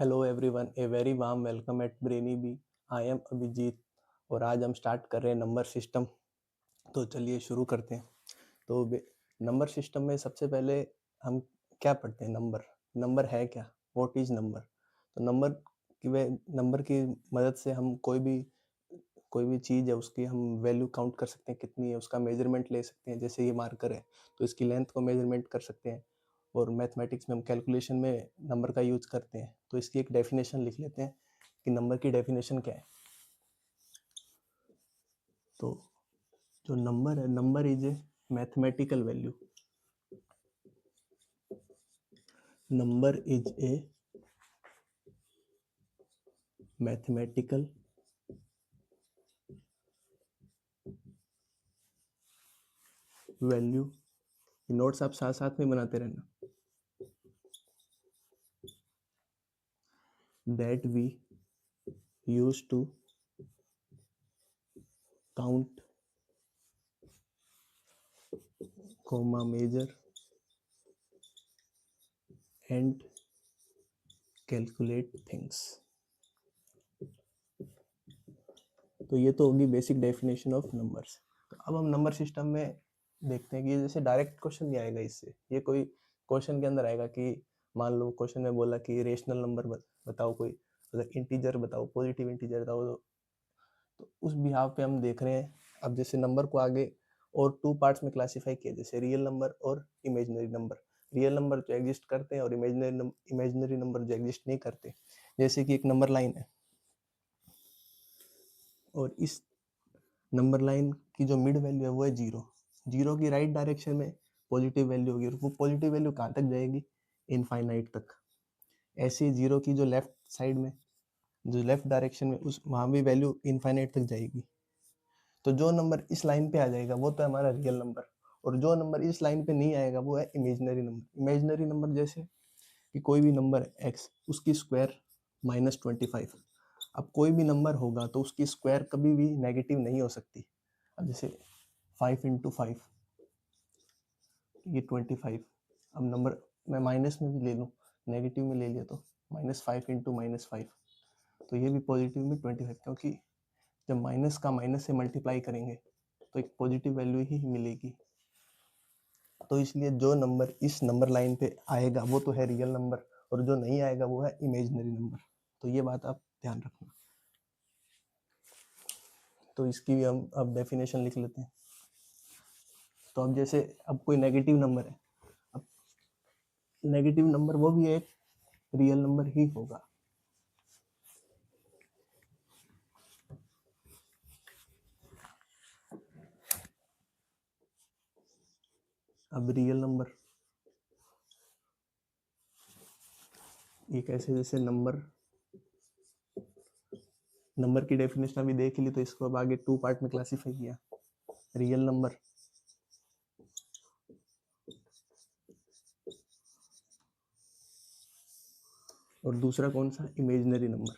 Hello everyone, a very warm welcome at Brainy Bee. I am Abhijeet और आज हम start कर रहे हैं नंबर सिस्टम। तो चलिए शुरू करते हैं। तो नंबर सिस्टम में सबसे पहले हम क्या पढ़ते हैं? नंबर। नंबर है क्या? What is number? तो नंबर की मदद से हम कोई भी चीज़ है उसकी हम वैल्यू काउंट कर सकते हैं कितनी है, उसका मेजरमेंट ले सकते हैं। जैसे ये मार्कर है तो इसकी लेंथ को मेजरमेंट कर सकते हैं। और मैथमेटिक्स में हम कैलकुलेशन में नंबर का यूज करते हैं। तो इसकी एक डेफिनेशन लिख लेते हैं कि नंबर की डेफिनेशन क्या है। तो जो नंबर है, number is a mathematical value. Number is a mathematical value. Notes आप साथ साथ में बनाते रहना। That we use to count, comma measure and calculate things. तो ये तो होगी बेसिक डेफिनेशन ऑफ नंबर्स। तो अब हम नंबर सिस्टम में देखते हैं कि जैसे डायरेक्ट क्वेश्चन नहीं आएगा इससे। ये कोई क्वेश्चन के अंदर आएगा कि मान लो क्वेश्चन में बोला कि रेशनल नंबर बताओ, कोई अगर इंटीजर बताओ, पॉजिटिव इंटीजर बताओ। तो उस बिहाव पे हम देख रहे हैं। अब जैसे नंबर को आगे और टू पार्ट्स में क्लासिफाई किया, जैसे रियल नंबर और इमेजिनरी नंबर। रियल नंबर जो एग्जिस्ट करते हैं और इमेजिनरी नंबर जो एग्जिस्ट नहीं करते। जैसे कि एक नंबर लाइन है और इस नंबर लाइन की जो मिड वैल्यू है वो है जीरो। जीरो की राइट डायरेक्शन में पॉजिटिव वैल्यू होगी और वो पॉजिटिव वैल्यू कहाँ तक जाएगी? इनफाइनाइट तक। ऐसे ही जीरो की जो लेफ्ट साइड में, जो लेफ्ट डायरेक्शन में, उस वहाँ भी वैल्यू इनफाइनाइट तक जाएगी। तो जो नंबर इस लाइन पे आ जाएगा वो तो है हमारा रियल नंबर। और जो नंबर इस लाइन पे नहीं आएगा वो है इमेजिनरी नंबर। इमेजिनरी नंबर जैसे कि कोई भी नंबर है एक्स, उसकी स्क्वायर -25। अब कोई भी नंबर होगा तो उसकी स्क्वायर कभी भी नेगेटिव नहीं हो सकती। अब जैसे 5 × 5, ये 25। अब नंबर मैं माइनस में भी ले लूँ, नेगेटिव में ले लिया तो -5 × -5, तो ये भी पॉजिटिव में 25, क्योंकि जब माइनस का माइनस से मल्टीप्लाई करेंगे तो एक पॉजिटिव वैल्यू ही मिलेगी। तो इसलिए जो नंबर इस नंबर लाइन पे आएगा वो तो है रियल नंबर, और जो नहीं आएगा वो है इमेजिनरी नंबर। तो ये बात आप ध्यान रखना। तो इसकी भी हम अब डेफिनेशन लिख लेते हैं। तो अब जैसे अब कोई नेगेटिव नंबर है, अब नेगेटिव नंबर वो भी एक रियल नंबर ही होगा। अब रियल नंबर एक ऐसे, जैसे नंबर की डेफिनेशन अभी देख ली, तो इसको अब आगे टू पार्ट में क्लासिफाई किया। रियल नंबर और दूसरा कौन सा? Imaginary number.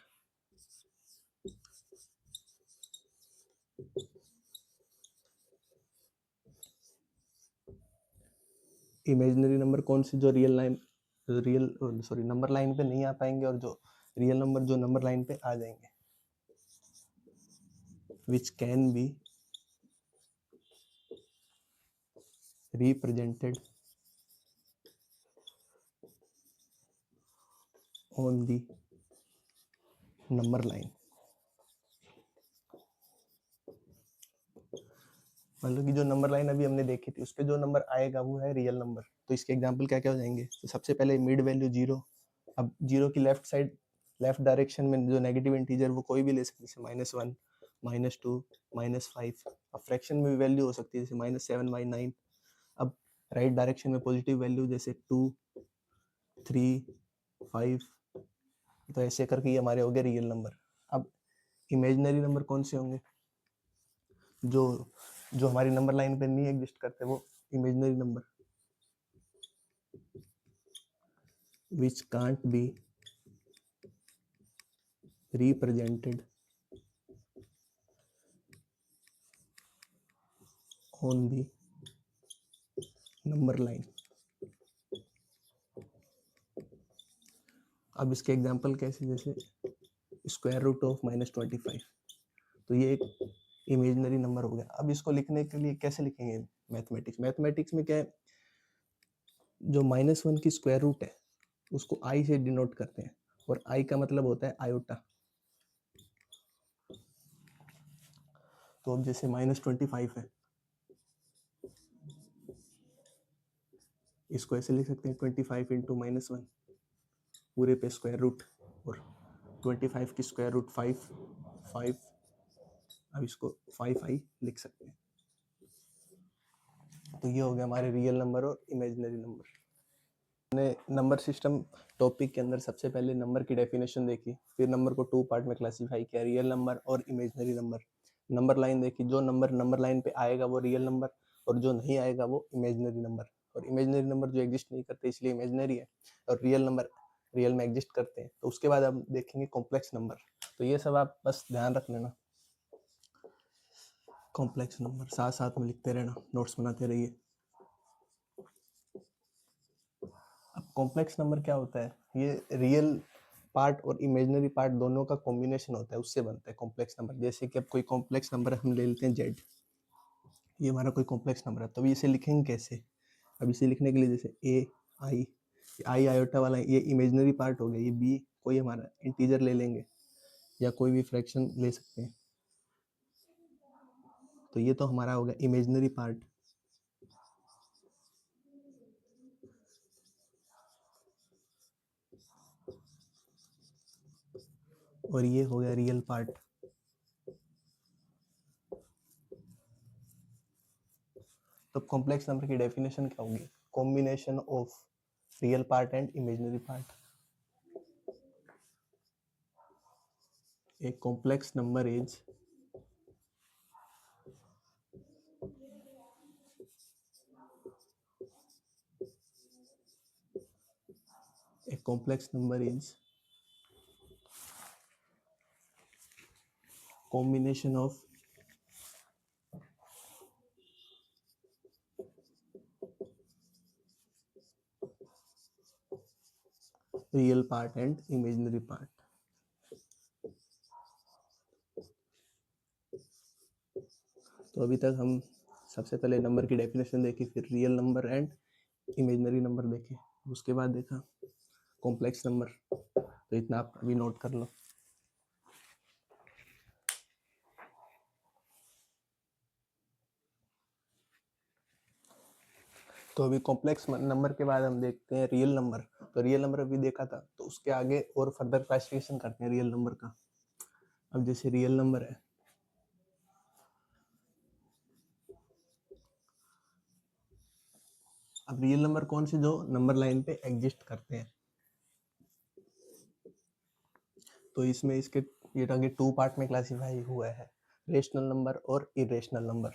इमेजिनरी नंबर कौन सी? जो नंबर लाइन पे नहीं आ पाएंगे और जो रियल नंबर जो नंबर लाइन पे आ जाएंगे। Which can be represented on the number line. मतलब कि जो नंबर लाइन अभी हमने देखी थी उस पे जो नंबर आएगा वो है रियल नंबर। तो इसके एग्जांपल क्या क्या हो जाएंगे? तो सबसे पहले मिड वैल्यू जीरो। अब जीरो की लेफ्ट साइड, लेफ्ट डायरेक्शन में जो नेगेटिव इंटीजर वो कोई भी ले सकते हैं, जैसे -1, -2, -5। अब फ्रैक्शन में भी वैल्यू हो सकती है, जैसे -7, -9। अब राइट डायरेक्शन में पॉजिटिव वैल्यू जैसे 2, 3, 5। तो ऐसे करके ये हमारे हो गए रियल नंबर। अब इमेजिनरी नंबर कौन से होंगे? जो जो हमारी नंबर लाइन पे नहीं एग्जिस्ट करते, वो imaginary number. Which can't be represented on the number line. अब इसके एग्जांपल कैसे, जैसे स्क्वायर रूट ऑफ -25, तो ये एक इमेजिनरी नंबर हो गया। अब इसको लिखने के लिए कैसे लिखेंगे मैथमेटिक्स में क्या है, जो -1 की स्क्वायर रूट है उसको आई से डिनोट करते हैं, और आई का मतलब होता है आयोटा। तो अब जैसे -25 है, इसको ऐसे लिख सकते हैं 25 इंटू -1 पूरे पे स्क्वायर रूट, और 25 की स्क्वायर रूट 5, अब इसको 5i लिख सकते हैं। तो ये हो गया हमारे रियल नंबर और इमेजिनरी नंबर। हमने नंबर सिस्टम टॉपिक के अंदर सबसे पहले नंबर की डेफिनेशन देखी, फिर नंबर को 2 पार्ट में क्लासिफाई किया, रियल नंबर और इमेजिनरी नंबर। नंबर लाइन देखी, जो नंबर लाइन पे आएगा वो रियल नंबर, और जो नहीं आएगा वो इमेजिनरी नंबर। और इमेजिनरी नंबर जो एग्जिस्ट नहीं करते इसलिए इमेजिनरी है, और रियल नंबर रियल में एग्जिस्ट करते हैं। तो उसके बाद हम देखेंगे कॉम्प्लेक्स नंबर। तो ये सब आप बस ध्यान रख लेना, कॉम्प्लेक्स नंबर साथ साथ में लिखते रहना, नोट्स बनाते रहिए। अब कॉम्प्लेक्स नंबर क्या होता है, ये रियल पार्ट और इमेजिनरी पार्ट दोनों का कॉम्बिनेशन होता है, उससे बनता है कॉम्प्लेक्स नंबर। जैसे कि अब कोई कॉम्प्लेक्स नंबर हम ले लेते हैं जेड, ये हमारा कोई कॉम्प्लेक्स नंबर है, तो इसे लिखेंगे कैसे। अब इसे लिखने के लिए जैसे ए आई आयोटा वाला ये इमेजिनरी पार्ट हो गया, ये बी कोई हमारा इंटीजर ले लेंगे या कोई भी फ्रैक्शन ले सकते हैं, तो ये तो हमारा हो गया इमेजिनरी पार्ट। और ये हो गया रियल पार्ट। तो कॉम्प्लेक्स नंबर की डेफिनेशन क्या होगी, combination of real part and imaginary part. A complex number is a complex number is combination of real part and imaginary part। तो अभी तक हम सबसे पहले नंबर की डेफिनेशन देखी, फिर real number and imaginary number देखे, उसके बाद देखा कॉम्प्लेक्स नंबर। तो इतना आप अभी नोट कर लो। तो अभी कॉम्प्लेक्स नंबर के बाद हम देखते हैं रियल नंबर। तो रियल नंबर अभी देखा था, तो उसके आगे और फर्दर क्लासिफिकेशन करते हैं रियल नंबर का। अब जैसे रियल नंबर है, अब रियल नंबर कौन से, जो नंबर लाइन पे एग्जिस्ट करते हैं। तो इसमें इसके ये आगे 2 पार्ट में क्लासिफाई हुआ है, रेशनल नंबर और इरेशनल नंबर।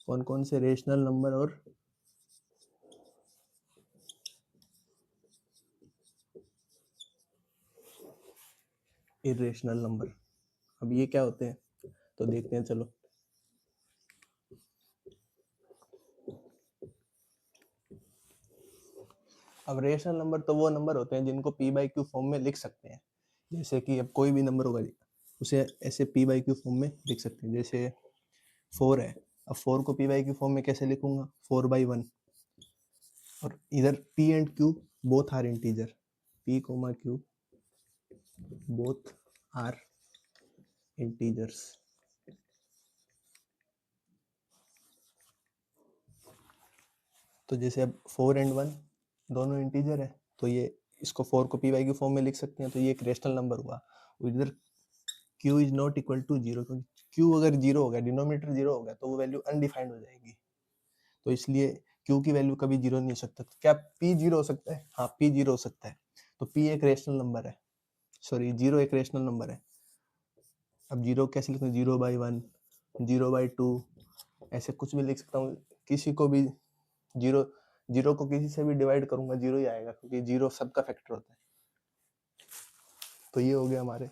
कौन कौन से रेशनल नंबर और इरेशनल नंबर, अब ये क्या होते हैं तो देखते हैं चलो। अब रेशनल नंबर तो वो नंबर होते हैं जिनको पी बाई क्यू फॉर्म में लिख सकते हैं। जैसे कि अब कोई भी नंबर होगा उसे ऐसे पी बाई क्यू फॉर्म में लिख सकते हैं। जैसे 4 है, अब 4 को पी बाई क्यू फॉर्म में कैसे लिखूंगा, 4/1। और इधर P and Q both are integer, P comma Q both are integers. तो जैसे अब 4 एंड 1 दोनों इंटीजर है, तो ये इसको 4 को पी वाई की फॉर्म में लिख सकते हैं, तो ये एक रेशनल नंबर हुआ। इधर q is not equal to 0, क्योंकि q अगर 0 हो गया, डिनोमिनेटर 0 हो गया, तो वो वैल्यू अनडिफाइंड हो जाएगी। तो इसलिए q की वैल्यू कभी 0 नहीं हो सकता। तो क्या p 0 हो सकता है, हाँ p 0 हो सकता है। तो p एक रेशनल नंबर है, सॉरी 0 एक रेशनल नंबर है। अब 0 कैसे लिखते हैं, 0/1, 0/2, ऐसे कुछ भी लिख सकता हूँ। किसी को भी 0 को किसी से भी डिवाइड करूंगा 0 ही आएगा, क्योंकि 0 सबका फैक्टर होता है। तो ये हो गया हमारे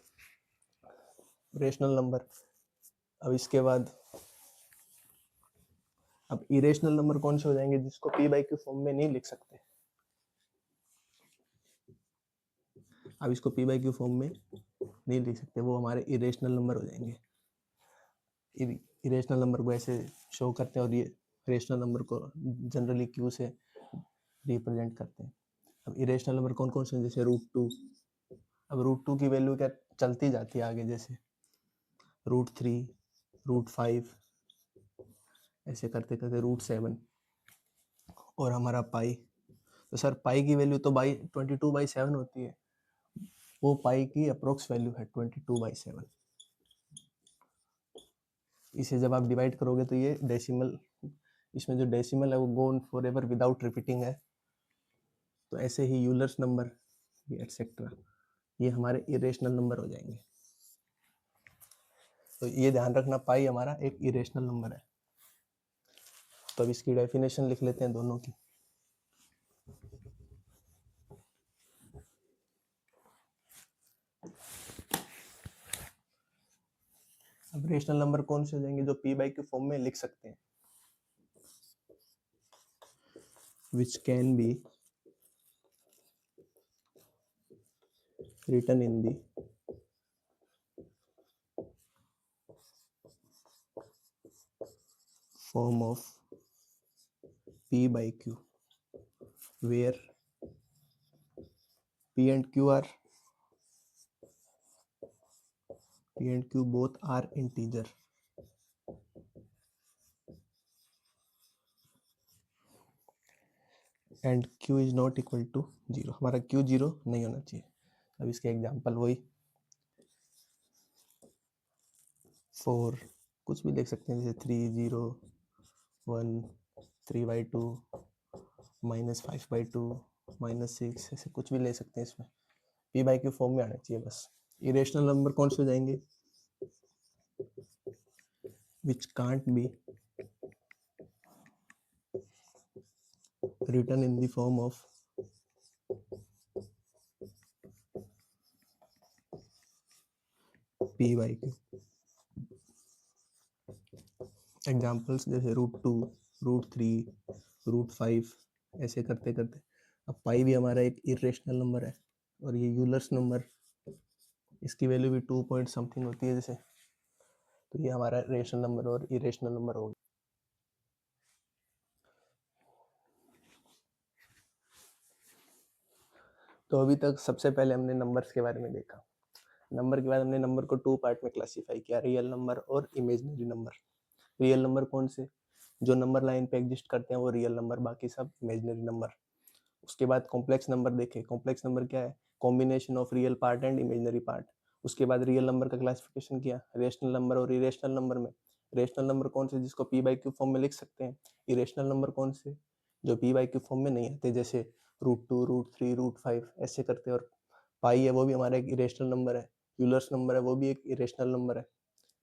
रेशनल नंबर। अब इसके बाद अब इरेशनल नंबर कौन से हो जाएंगे, जिसको पी बाई क्यू फॉर्म में नहीं लिख सकते। अब इसको पी बाई क्यू फॉर्म में नहीं लिख सकते, वो हमारे इरेशनल नंबर हो जाएंगे। इरेशनल नंबर को ऐसे शो करते हैं और ये रेशनल नंबर को जनरली क्यू से रिप्रेजेंट करते हैं। अब इरेशनल नंबर कौन कौन से हैं, जैसे √2। अब √2 की वैल्यू क्या चलती जाती है आगे, जैसे √3, √5, ऐसे करते करते √7 और हमारा पाई। तो सर पाई की वैल्यू तो 22/7 होती है, वो पाई की अप्रोक्स वैल्यू है 22/7। इसे जब आप डिवाइड करोगे तो ये डेसिमल, इसमें जो डेसिमल है वो go on for ever without repeating है। तो ऐसे ही यूलर्स नंबर एटसेट्रा ये हमारे इरेशनल नंबर हो जाएंगे। तो ये ध्यान रखना, पाई हमारा एक इरेशनल नंबर है। तो अब इसकी डेफिनेशन लिख लेते हैं दोनों की। अब रेशनल नंबर कौन से हो जाएंगे जो पी बाई क्यू फॉर्म में लिख सकते हैं, which can be written in the form of P by Q, where P and Q both are integer and Q is not equal to 0। हमारा Q 0 नहीं होना चाहिए। अब इसके एग्जाम्पल वही 4 कुछ भी देख सकते हैं, जैसे 3, 0, 1, 3/2, -5/2, -6, ऐसे कुछ भी ले सकते हैं। इसमें पी बाई क्यू फॉर्म में आना चाहिए बस। इरेशनल नंबर कौन से हो जाएंगे, which can't be written in the form of P by Q। Examples जैसे √2, √3, √5, ऐसे करते करते अब पाई भी हमारा एक इरेशनल नंबर है और ये यूलर्स नंबर, इसकी वैल्यू भी 2 पॉइंट समथिंग होती है जैसे। तो ये हमारा रेशनल नंबर और इरेशनल नंबर हो गया। तो अभी तक सबसे पहले हमने नंबर्स के बारे में देखा। नंबर के बाद हमने नंबर को 2 पार्ट में क्लासीफाई किया, रियल नंबर और इमेजिनरी नंबर। रियल नंबर कौन से, जो नंबर लाइन पे एग्जिस्ट करते हैं वो रियल नंबर, बाकी सब इमेजिनरी नंबर। उसके बाद कॉम्प्लेक्स नंबर देखे। कॉम्प्लेक्स नंबर क्या है, combination of real part and imaginary part. उसके बाद रियल नंबर का क्लासिफिकेशन किया रेशनल नंबर और इरेशनल नंबर में। रेशनल नंबर कौन से जिसको पी बाई क्यू फॉर्म में लिख सकते हैं, इरेशनल नंबर कौन से जो पी बाई क्यू फॉर्म में नहीं आते, जैसे √2, √3, √5 ऐसे करते। और पाई है वो भी हमारा एक इरेशनल नंबर है, यूलर्स नंबर है वो भी एक इरेशनल नंबर है।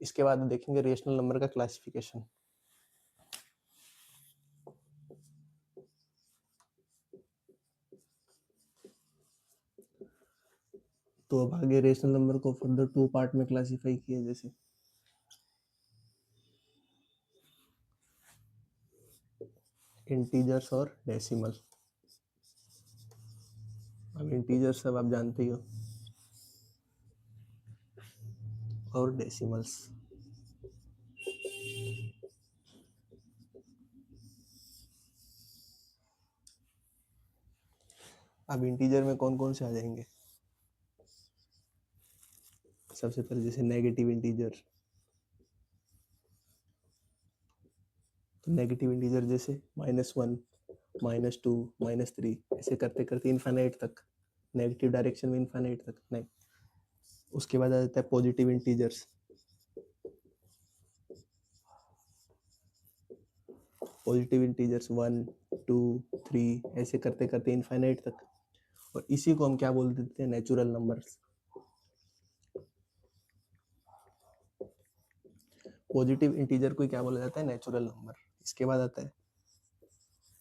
इसके बाद देखेंगे रेशनल नंबर का क्लासिफिकेशन। तो अब आगे रेशनल नंबर को फर्दर 2 पार्ट में क्लासिफाई किया, जैसे इंटीजर्स और डेसिमल। अब इंटीजर्स सब आप जानते ही हो और डेसिमल्स। अब इंटीजर में कौन कौन से आ जाएंगे, सबसे पहले जैसे नेगेटिव इंटीजर। तो नेगेटिव इंटीजर जैसे -1, -2, -3 ऐसे करते करते इनफाइनाइट तक, नेगेटिव डायरेक्शन में इनफाइनाइट तक नहीं। उसके बाद आ जाता है पॉजिटिव इंटीजर्स। पॉजिटिव इंटीजर्स 1, 2, 3 ऐसे करते करते इनफाइनाइट तक। और इसी को हम क्या बोल देते हैं, नेचुरल नंबर्स। पॉजिटिव इंटीजर को क्या बोला जाता है, नेचुरल नंबर। इसके बाद आता है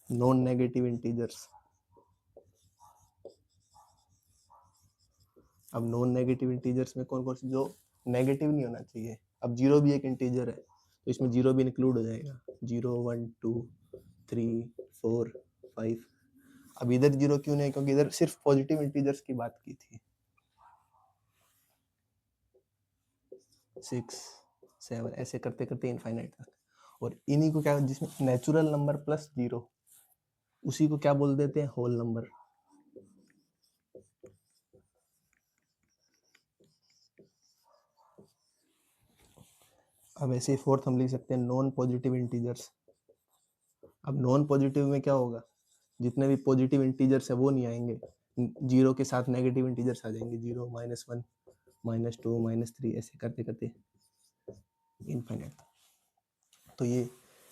नॉन नेगेटिव इंटीजर्स। अब नॉन नेगेटिव इंटीजर्स में कौन कौन से जो नेगेटिव नहीं होना चाहिए। अब 0 भी एक इंटीजर है तो इसमें 0 भी इंक्लूड हो जाएगा, 0, 1, 2, 3, 4, 5। अब इधर 0 क्यों नहीं, क्योंकि इधर सिर्फ पॉजिटिव इंटीजर्स की बात की थी। 6 7 ऐसे करते करते इनफाइनाइट तक। और इन्हीं को क्या, जिसमें नेचुरल नंबर प्लस जीरो, उसी को क्या बोल देते हैं, होल नंबर। अब ऐसे ही फोर्थ हम लिख सकते हैं नॉन पॉजिटिव इंटीजर्स। अब नॉन पॉजिटिव में क्या होगा, जितने भी पॉजिटिव इंटीजर्स है वो नहीं आएंगे, जीरो के साथ नेगेटिव इंटीजर्स आ जाएंगे, 0 -1 -2 -3 ऐसे करते करते इनफाइनाइट। तो ये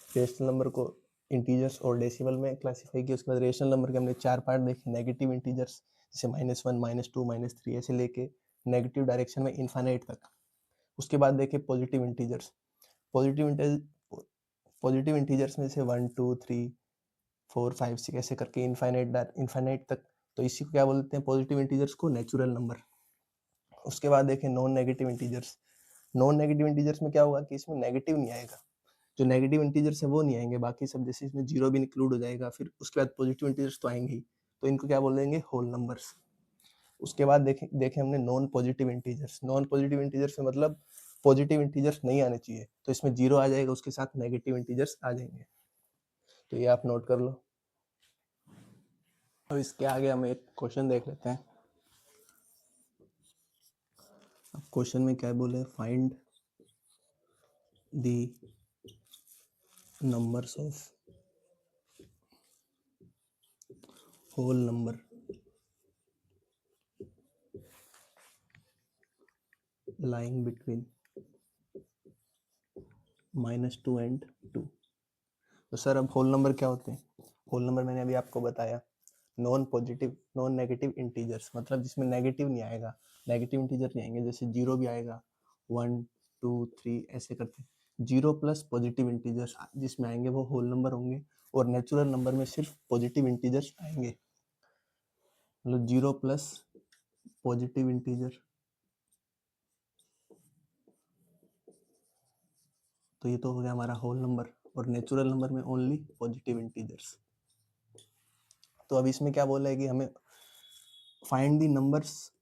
रेशनल नंबर को इंटीजर्स और डेसिमल में क्लासिफाई किया। उसके बाद रेशनल नंबर के हमने 4 पार्ट देखे, नेगेटिव इंटीजर्स जैसे -1 -2 -3 ऐसे लेके नेगेटिव डायरेक्शन में इनफाइनाइट तक। उसके बाद देखे पॉजिटिव इंटीजर्स। पॉजिटिव इंटीजर्स में से 1 2 3 4 5 6 ऐसे करके इनफाइनाइट तक। तो इसी को क्या बोलते हैं, पॉजिटिव इंटीजर्स को नेचुरल नंबर। उसके बाद देखें non negative integers. Non negative integers में क्या होगा कि इसमें नेगेटिव नहीं आएगा, जो नेगेटिव इंटीजर्स है वो नहीं आएंगे, बाकी सब जैसे इसमें जीरो भी इंक्लूड हो जाएगा। फिर उसके बाद पॉजिटिव इंटीजर्स तो आएंगे ही, तो इनको क्या बोल देंगे, होल नंबर्स। उसके बाद देखे हमने non positive integers. Non positive integers में मतलब पॉजिटिव इंटीजर्स नहीं आने चाहिए, तो इसमें जीरो आ जाएगा, उसके साथ नेगेटिव इंटीजर्स आ जाएंगे। तो ये आप नोट कर लो। अब इसके आगे हम एक क्वेश्चन देख लेते हैं। अब क्वेश्चन में क्या बोले, find the numbers of whole number lying between -2 and 2। तो सर अब होल नंबर क्या होते हैं, होल नंबर मैंने अभी आपको बताया, non positive non negative integers, मतलब जिसमें नेगेटिव नहीं आएगा, नेगेटिव इंटीजर नहीं आएंगे, जैसे जीरो भी आएगा, 1 2 3 ऐसे करते। जीरो प्लस पॉजिटिव इंटीजर्स जिसमें आएंगे वो होल नंबर होंगे, और नेचुरल नंबर में सिर्फ पॉजिटिव इंटीजर्स आएंगे, मतलब जीरो प्लस पॉजिटिव इंटीजर। तो ये तो हो गया हमारा होल नंबर, और नेचुरल नंबर में ओनली पॉजिटिव इंटीजर्स। तो अब इसमें क्या बोला है कि हमें find the numbers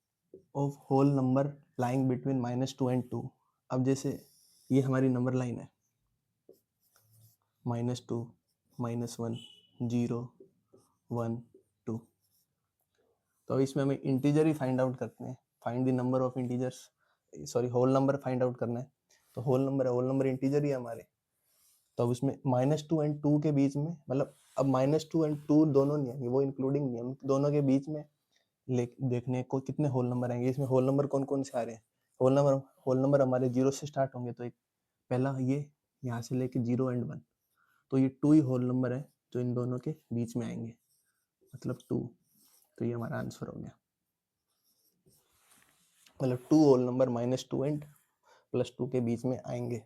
of whole number lying between -2 and 2। अब जैसे ये हमारी नंबर लाइन है, -2 -1 0 1 2। तो अब इसमें हमें इंटीजर ही फाइंड आउट करते हैं, find the number of integers, sorry whole number find out करना है। तो होल नंबर है, होल नंबर इंटीजर ही है हमारे। तो अब इसमें -2 and 2 के बीच में, मतलब अब -2 and 2 दोनों नहीं आएंगे, वो इंक्लूडिंग नहीं है, दोनों के बीच में देखने को कितने होल नंबर आएंगे। इसमें होल नंबर कौन कौन से आ रहे हैं, होल नंबर हमारे जीरो से स्टार्ट होंगे, तो एक पहला ये यहाँ से लेके 0 and 1, तो ये 2 ही होल नंबर है जो इन दोनों के बीच में आएंगे, मतलब 2। तो ये हमारा आंसर हो गया, मतलब 2 होल नंबर -2 and +2 के बीच में आएंगे।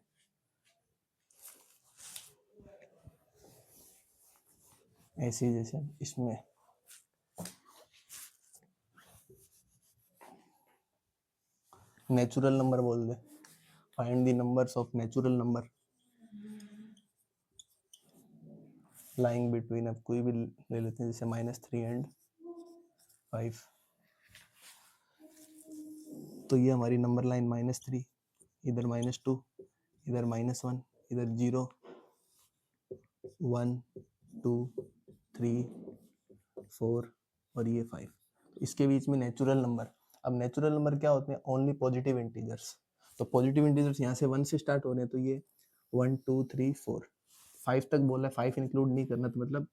ऐसे जैसे इसमें नेचुरल नंबर बोल दे, find the numbers of natural number lying between, अब कोई भी ले लेते हैं, जैसे -3 and 5। तो ये हमारी नंबर लाइन -3, इधर -2, इधर -1, इधर 0 1 2 3 4 और ये 5। इसके बीच में नेचुरल नंबर। अब नेचुरल नंबर क्या होते हैं, ओनली पॉजिटिव इंटीजर्स। तो पॉजिटिव इंटीजर्स यहाँ से 1 से स्टार्ट हो रहे हैं, तो ये 1 2 3 4 5 तक बोला है, 5 इंक्लूड नहीं करना, तो मतलब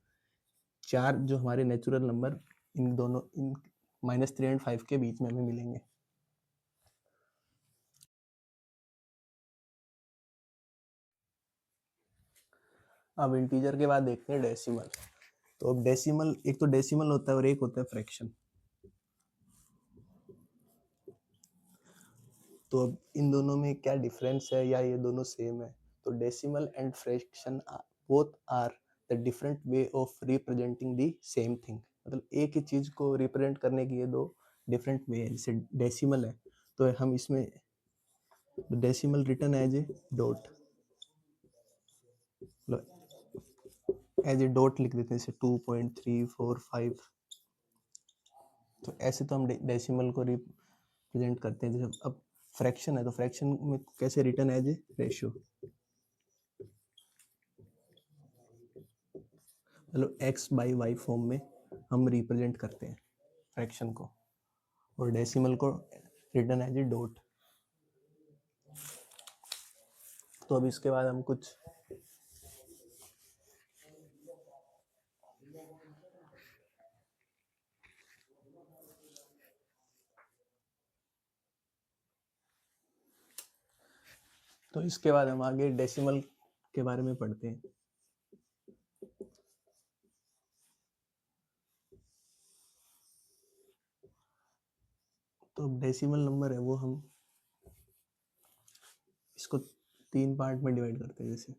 4 जो हमारे नेचुरल नंबर इन दोनों, इन -3 and 5 के बीच में हमें मिलेंगे। अब इंटीजर के बाद देखते हैं डेसिमल। तो अब डेसिमल, एक तो डेसिमल होता है और एक होता है फ्रैक्शन। तो अब इन दोनों में क्या डिफरेंस है, या ये दोनों सेम है? तो decimal and fraction both are the different way of representing the same thing, मतलब एक ही चीज को रिप्रेजेंट करने की ये दो डिफरेंट वे है। जैसे डेसिमल है तो हम इसमें decimal written as a dot, as a dot लिख देते हैं, जैसे 2.345। तो ऐसे तो हम डेसिमल को रिप्रेजेंट करते हैं। जैसे अब फ्रैक्शन है तो फ्रैक्शन में कैसे रिटर्न एज ए रेशियो, मतलब x बाई वाई फॉर्म में हम रिप्रेजेंट करते हैं फ्रैक्शन को, और डेसिमल को रिटर्न एज ए डॉट। तो अब इसके बाद हम कुछ तो इसके बाद हम आगे डेसिमल के बारे में पढ़ते हैं। तो डेसिमल नंबर है वो हम इसको 3 पार्ट में डिवाइड करते हैं। जैसे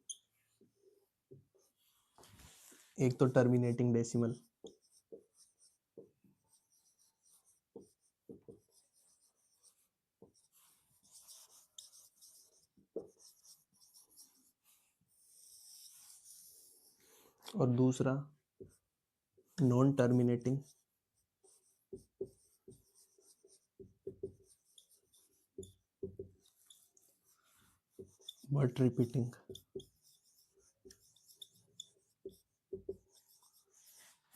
एक तो टर्मिनेटिंग डेसिमल, और दूसरा नॉन टर्मिनेटिंग बट रिपीटिंग,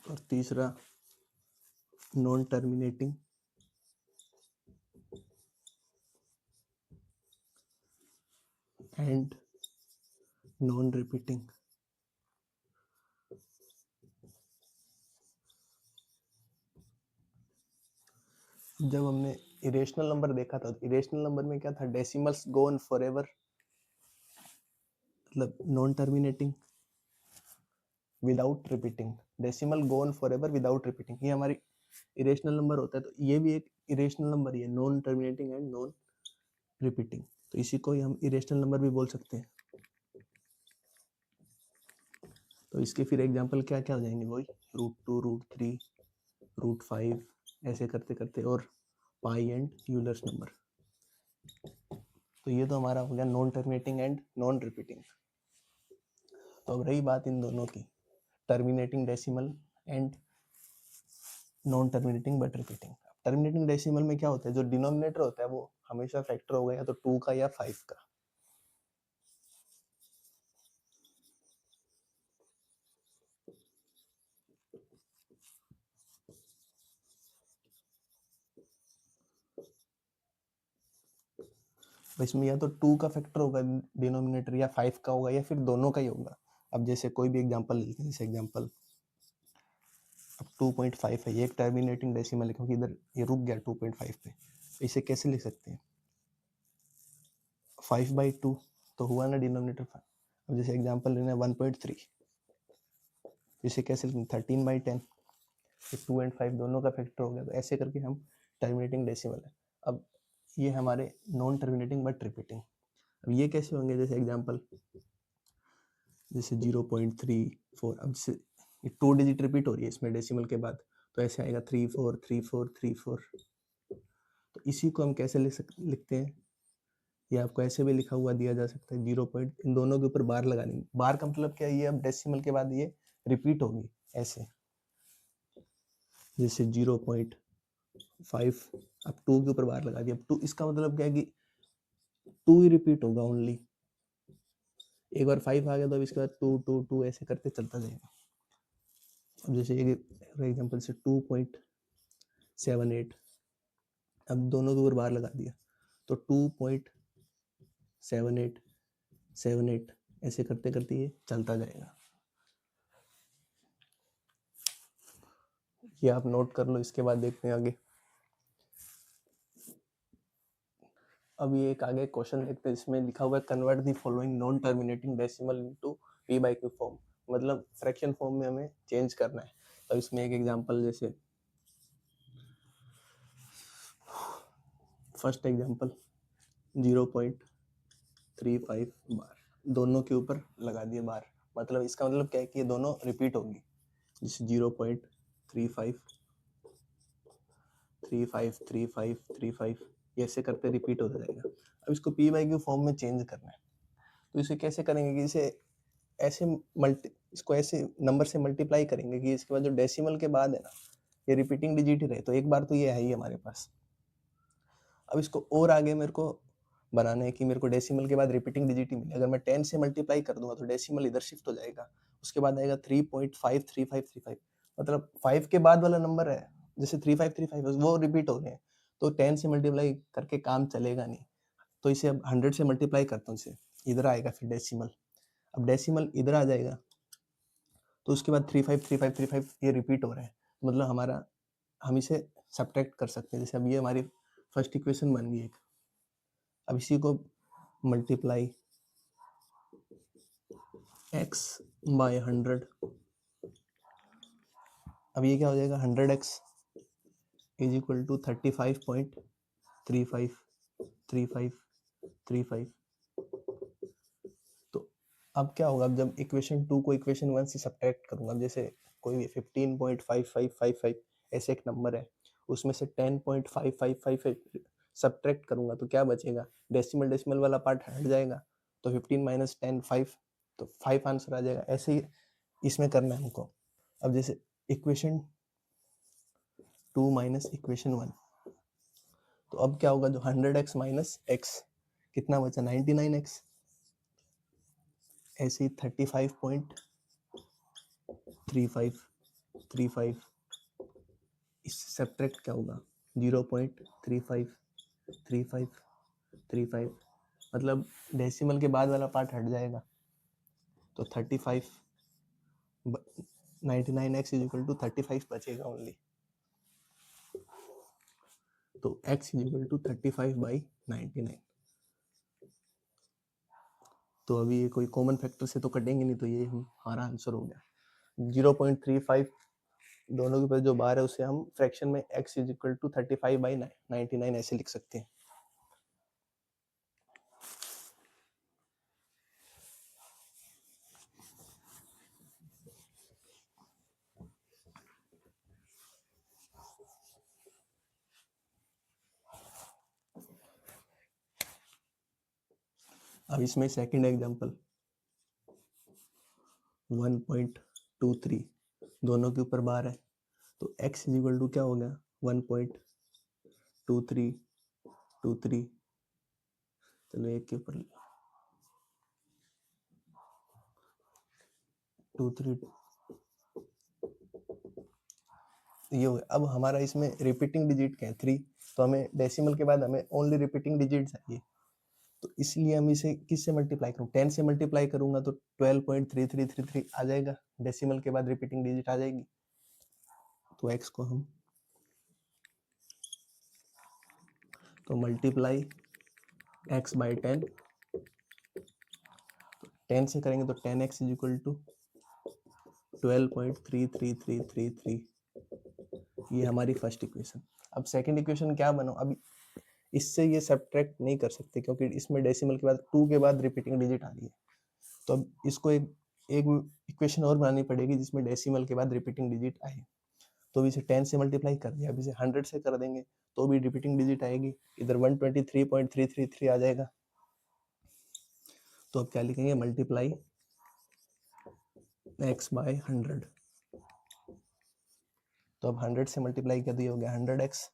और तीसरा non terminating and non repeating. जब हमने इरेशनल नंबर देखा था, इरेशनल नंबर में क्या था, डेसिमल्स गो ऑन फॉरएवर, मतलब non terminating without repeating, decimal go on forever without repeating, ये हमारी इरेशनल नंबर होता है। तो ये भी एक इरेशनल नंबर ही है, non terminating and non repeating. तो इसी को ही हम इरेशनल नंबर भी बोल सकते हैं। तो इसके फिर एग्जांपल क्या क्या हो जाएंगे, वही √2, √3, √5 ऐसे करते करते, और पाई एंड यूलर्स नंबर। तो ये तो हमारा हो गया non terminating and non repeating. तो अब रही बात इन दोनों की, terminating decimal and non terminating but repeating. Terminating decimal में क्या होता है, जो डिनोमिनेटर होता है वो हमेशा फैक्टर होगा या तो 2 का या 5 का। इसमें या तो 2 का फैक्टर होगा डिनोमिनेटर, या 5 का होगा, या फिर दोनों का ही होगा। अब जैसे कोई भी एग्जांपल लेते हैं, जैसे एग्जांपल अब 2.5 है, ये एक टर्मिनेटिंग डेसिमल है क्योंकि इधर ये रुक गया 2.5 पे। तो इसे कैसे लिख सकते हैं, 5/2 तो हुआ ना डिनोमिनेटर 5। अब जैसे एग्जांपल लेना है 1.3, इसे कैसे लिखेंगे 13/10, तो 2 एंड 5 दोनों का फैक्टर हो गया। तो ऐसे करके हम टर्मिनेटिंग डेसिमल है। अब ये हमारे नॉन टर्मिनेटिंग बट रिपीटिंग। अब ये कैसे होंगे, जैसे एग्जांपल जैसे 0.34, अब जैसे 2 डिजिट रिपीट हो रही है इसमें डेसिमल के बाद, तो ऐसे आएगा 343434। तो इसी को हम कैसे लिखते हैं, ये आपको ऐसे भी लिखा हुआ दिया जा सकता है, 0 पॉइंट, इन दोनों के ऊपर बार लगानी। बार का मतलब क्या है, ये अब डेसिमल के बाद ये रिपीट होगी ऐसे, जैसे 0.5, अब 2 के ऊपर बार लगा दिया। अब 2, इसका मतलब क्या है कि 2 ही रिपीट होगा ओनली। एक बार 5 आ गया तो अब इसके बाद 2 2 2 ऐसे करते चलता जाएगा। अब जैसे एक एग्जांपल से 2.78, अब दोनों के ऊपर बार लगा दिया तो 2.7878 ऐसे करते करते ये चलता जाएगा। ये आप नोट कर लो, इसके बाद देखते हैं आगे। अब ये एक आगे क्वेश्चन देखते हैं, इसमें लिखा हुआ है convert the following non terminating decimal into p/q form, मतलब फ्रैक्शन फॉर्म में हमें चेंज करना है। तो इसमें एक एग्जांपल, जैसे फर्स्ट एग्जांपल 0.35 बार, दोनों के ऊपर लगा दिए बार, मतलब इसका मतलब क्या है कि ये दोनों रिपीट होंगी, जैसे 0.35 35 35 35 ये ऐसे करते रिपीट होता जाएगा। अब इसको p/q फॉर्म में चेंज करना है। तो इसे कैसे करेंगे कि इसे ऐसे इसको ऐसे नंबर से मल्टीप्लाई करेंगे कि इसके बाद जो डेसिमल के बाद है ना, ये रिपीटिंग डिजिट ही रहे। तो एक बार तो ये है ही हमारे पास। अब इसको और आगे मेरे को बनाना है कि मेरे को डेसिमल के बाद रिपीटिंग डिजिट ही मिले। अगर मैं 10 से मल्टीप्लाई कर दूंगा तो डेसिमल इधर शिफ्ट हो जाएगा, उसके बाद आएगा 3.53535, मतलब 5 के बाद वाला नंबर है, जैसे 3535 वो रिपीट हो रहे हैं, तो 10 से मल्टीप्लाई करके काम चलेगा नहीं। तो इसे अब 100 से मल्टीप्लाई करता हूँ, इसे इधर आएगा फिर डेसिमल, अब डेसिमल इधर आ जाएगा, तो उसके बाद 353535 ये रिपीट हो रहा है, मतलब हमारा हम इसे सब्ट्रैक्ट कर सकते हैं। जैसे अब ये हमारी फर्स्ट इक्वेशन बन गई एक, अब इसी को मल्टीप्लाई x बाय 100, अब ये क्या हो जाएगा 100x इज इक्वल टू 35.353535। तो अब क्या होगा, अब जब इक्वेशन 2 को इक्वेशन 1 से सब्ट्रैक्ट करूंगा, जैसे कोई भी 15.5555 ऐसे एक नंबर है, उसमें से 10.5555 सब्ट्रैक्ट करूंगा तो क्या बचेगा, डेसिमल डेसिमल वाला पार्ट हट जाएगा, तो 15 माइनस 10 5, तो 5 आंसर आ जाएगा। ऐसे ही इसमें करना है हमको। अब जैसे इक्वेशन 2 माइनस इक्वेशन 1, तो अब क्या होगा, जो 100x माइनस x कितना बचा 99x, ऐसे ही 35.3535 इससे सब्ट्रैक्ट क्या होगा 0.353535, मतलब डेसिमल के बाद वाला पार्ट हट जाएगा, तो 35 99x इज इक्वल टू 35 बचेगा ओनली, तो x इज इक्वल टू 35/99। तो अभी ये कोई कॉमन फैक्टर से तो कटेंगे नहीं, तो ये हमारा आंसर हो गया 0.35, दोनों के ऊपर जो बार है उसे हम फ्रैक्शन में x इज इक्वल टू 35/99 ऐसे लिख सकते हैं। अब इसमें सेकंड एग्जांपल 1.23, दोनों के ऊपर बार है, तो x इज इक्वल टू क्या हो गया 1.2323, चलो एक के ऊपर 23, ये हो गया। अब हमारा इसमें रिपीटिंग डिजिट क्या है 3, तो हमें डेसिमल के बाद हमें ओनली रिपीटिंग डिजिट चाहिए, तो इसलिए हम इसे किससे मल्टीप्लाई करूँ, 10 से मल्टीप्लाई करूंगा तो 12.3333 आ जाएगा, डेसिमल के बाद रिपीटिंग डिजिट आ जाएगी, तो x को हम तो मल्टीप्लाई x बाई 10, 10 से करेंगे तो 10x इज इक्वल टू 12.33333, ये हमारी फर्स्ट इक्वेशन। अब सेकंड इक्वेशन क्या बनो, अब इससे ये सब्ट्रैक्ट नहीं कर सकते क्योंकि इसमें डेसिमल के बाद 2 के बाद रिपीटिंग डिजिट आ रही है, तो अब इसको एक इक्वेशन और बनानी पड़ेगी जिसमें डेसिमल के बाद रिपीटिंग डिजिट आए, तो इसे 10 से मल्टीप्लाई कर दिया, अब इसे 100 से कर देंगे तो भी रिपीटिंग डिजिट आएगी, इधर 123.333 आ जाएगा, तो अब क्या लिखेंगे मल्टीप्लाई x बाय 100, तो अब 100 से मल्टीप्लाई कर दिया हो गया 100x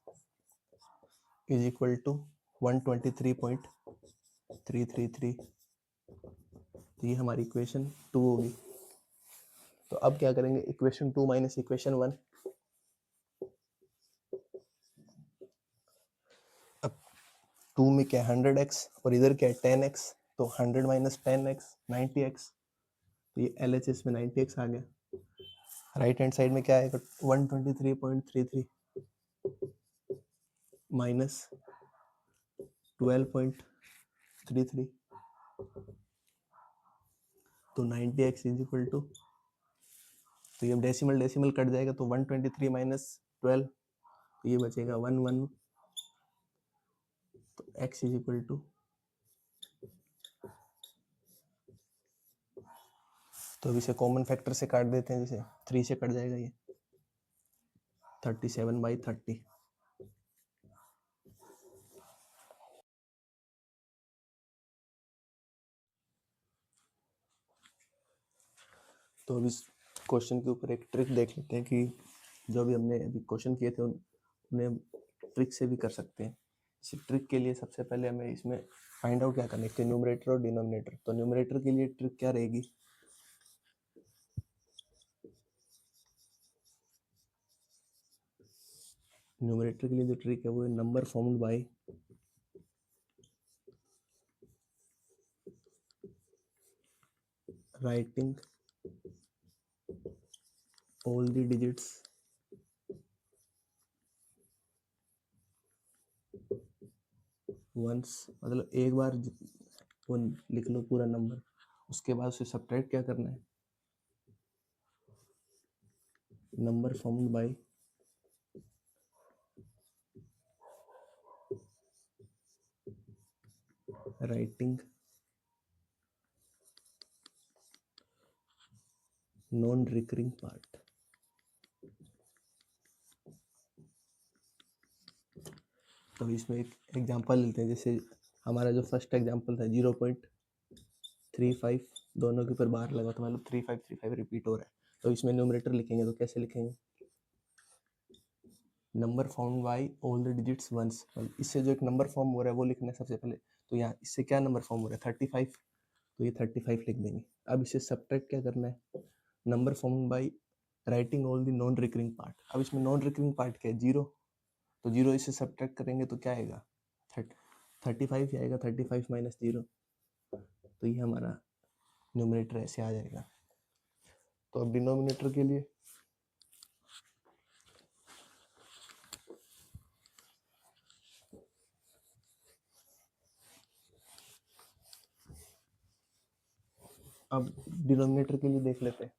इज इक्वल टू 123.333, तो ये हमारी इक्वेशन 2 होगी। तो अब क्या करेंगे, इक्वेशन 2 माइनस इक्वेशन 1, अब 2 में क्या 100x और इधर क्या है 10x, तो 100 माइनस 10x 90x, तो ये LHS में 90x आ गया, राइट हैंड साइड में क्या आएगा 123.33 माइनस 12.33, तो 90x इज इक्वल टू, तो ये डेसिमल डेसिमल कट जाएगा, तो 123 माइनस 12, तो ये बचेगा 11, तो x इज इक्वल टू, तो अब इसे कॉमन फैक्टर से काट देते हैं, जैसे 3 से कट जाएगा ये 37/30, तो अब इस क्वेश्चन के ऊपर एक ट्रिक देख लेते हैं कि जो भी हमने अभी क्वेश्चन किए थे उन्हें ट्रिक से भी कर सकते हैं। इस ट्रिक के लिए सबसे पहले हमें इसमें फाइंड आउट क्या करना है, इसके न्यूमरेटर और डिनोमिनेटर। तो न्यूमरेटर के लिए ट्रिक क्या रहेगी, न्यूमरेटर के लिए जो ट्रिक है वो है number formed by writing all the digits once, मतलब एक बार वो लिख लो पूरा नंबर, उसके बाद उसे सब्ट्रैक्ट क्या करना है, number formed by writing non recurring part. तो इसमें एक एग्जांपल लेते हैं, जैसे हमारा जो फर्स्ट एग्जांपल था 0.35, दोनों के ऊपर बार लगा तो मतलब 3535 रिपीट हो रहा है। तो इसमें न्यूमरेटर लिखेंगे तो कैसे लिखेंगे, number form by all the digits once, मतलब इससे जो एक नंबर फॉर्म हो रहा है वो लिखना है सबसे पहले। तो यहाँ इससे क्या नंबर फॉर्म हो रहा है 35, तो ये 35 लिख देंगे। अब इसे सब्ट्रैक्ट क्या करना है, number form bye writing all the non recurring part. अब इसमें नॉन रिकरिंग पार्ट क्या है, 0, तो 0 इसे सब्ट्रैक्ट करेंगे तो क्या आएगा 35 आएगा, 35 माइनस 0, तो ये हमारा न्यूमरेटर ऐसे आ जाएगा। तो अब डिनोमिनेटर के लिए अब डिनोमिनेटर के लिए देख लेते हैं।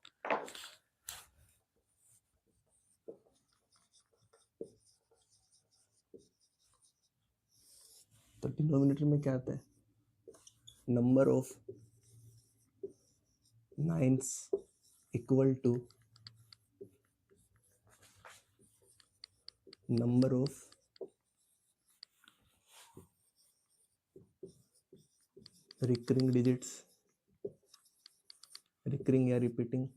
तो डिनोमिनेटर में क्या आता है, number of nines equal to number of recurring digits, recurring या repeating,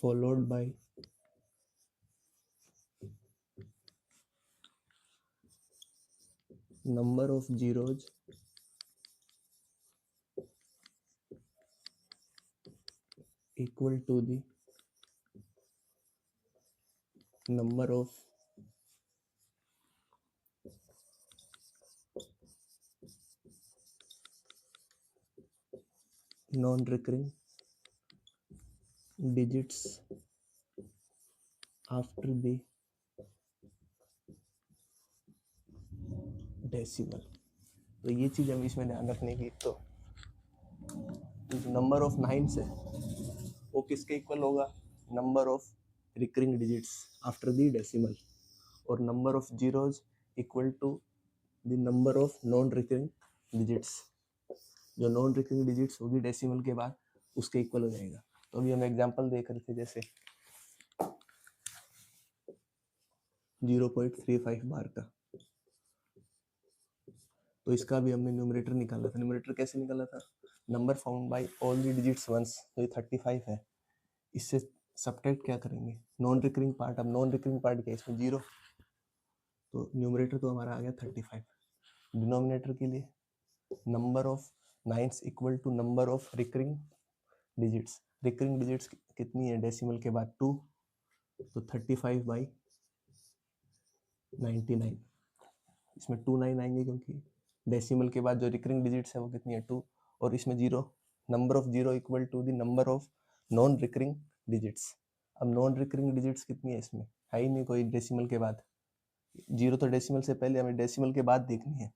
followed by number of zeros equal to the number of non-recurring digits after the decimal. तो ये चीज़ हमें इसमें ध्यान रखने की, तो नंबर ऑफ नाइन्स है वो किसके इक्वल होगा, number of recurring digits after the decimal, और number of zeros equal to the number of non recurring digits, जो नॉन रिकरिंग डिजिट्स होगी डेसिमल के बाद उसके इक्वल हो जाएगा। तो अभी हम एग्जांपल देख रहे थे, जैसे 0.35 बार का, तो इसका भी हमने न्यूमरेटर निकाला था। न्यूमरेटर कैसे निकाला था, number found by all the digits once, तो ये 35 है, इससे सब्ट्रैक्ट क्या करेंगे, नॉन रिकरिंग पार्ट। अब नॉन रिकरिंग पार्ट क्या है इसमें 0, तो न्यूमरेटर तो हमारा आ गया 35। डिनोमिनेटर के लिए number of nines equal to number of recurring digits, recurring digits कितनी है डेसिमल के बाद 2, तो 35/99, इसमें 29 आएंगे क्योंकि डेसिमल के बाद जो रिकरिंग डिजिट्स है वो कितनी है 2, और इसमें 0, number of 0 equal to the number of non recurring digits. अब नॉन रिकरिंग डिजिट्स कितनी है, इसमें है ही नहीं कोई डेसिमल के बाद, 0 तो डेसिमल से पहले, हमें डेसिमल के बाद देखनी है,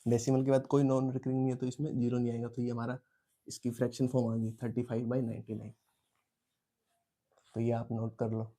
डेसिमल के बाद कोई नॉन रिकरिंग नहीं है तो इसमें 0 नहीं आएगा, तो ये हमारा इसकी फ्रैक्शन फॉर्म आ गई 35/99। तो ये आप नोट कर लो।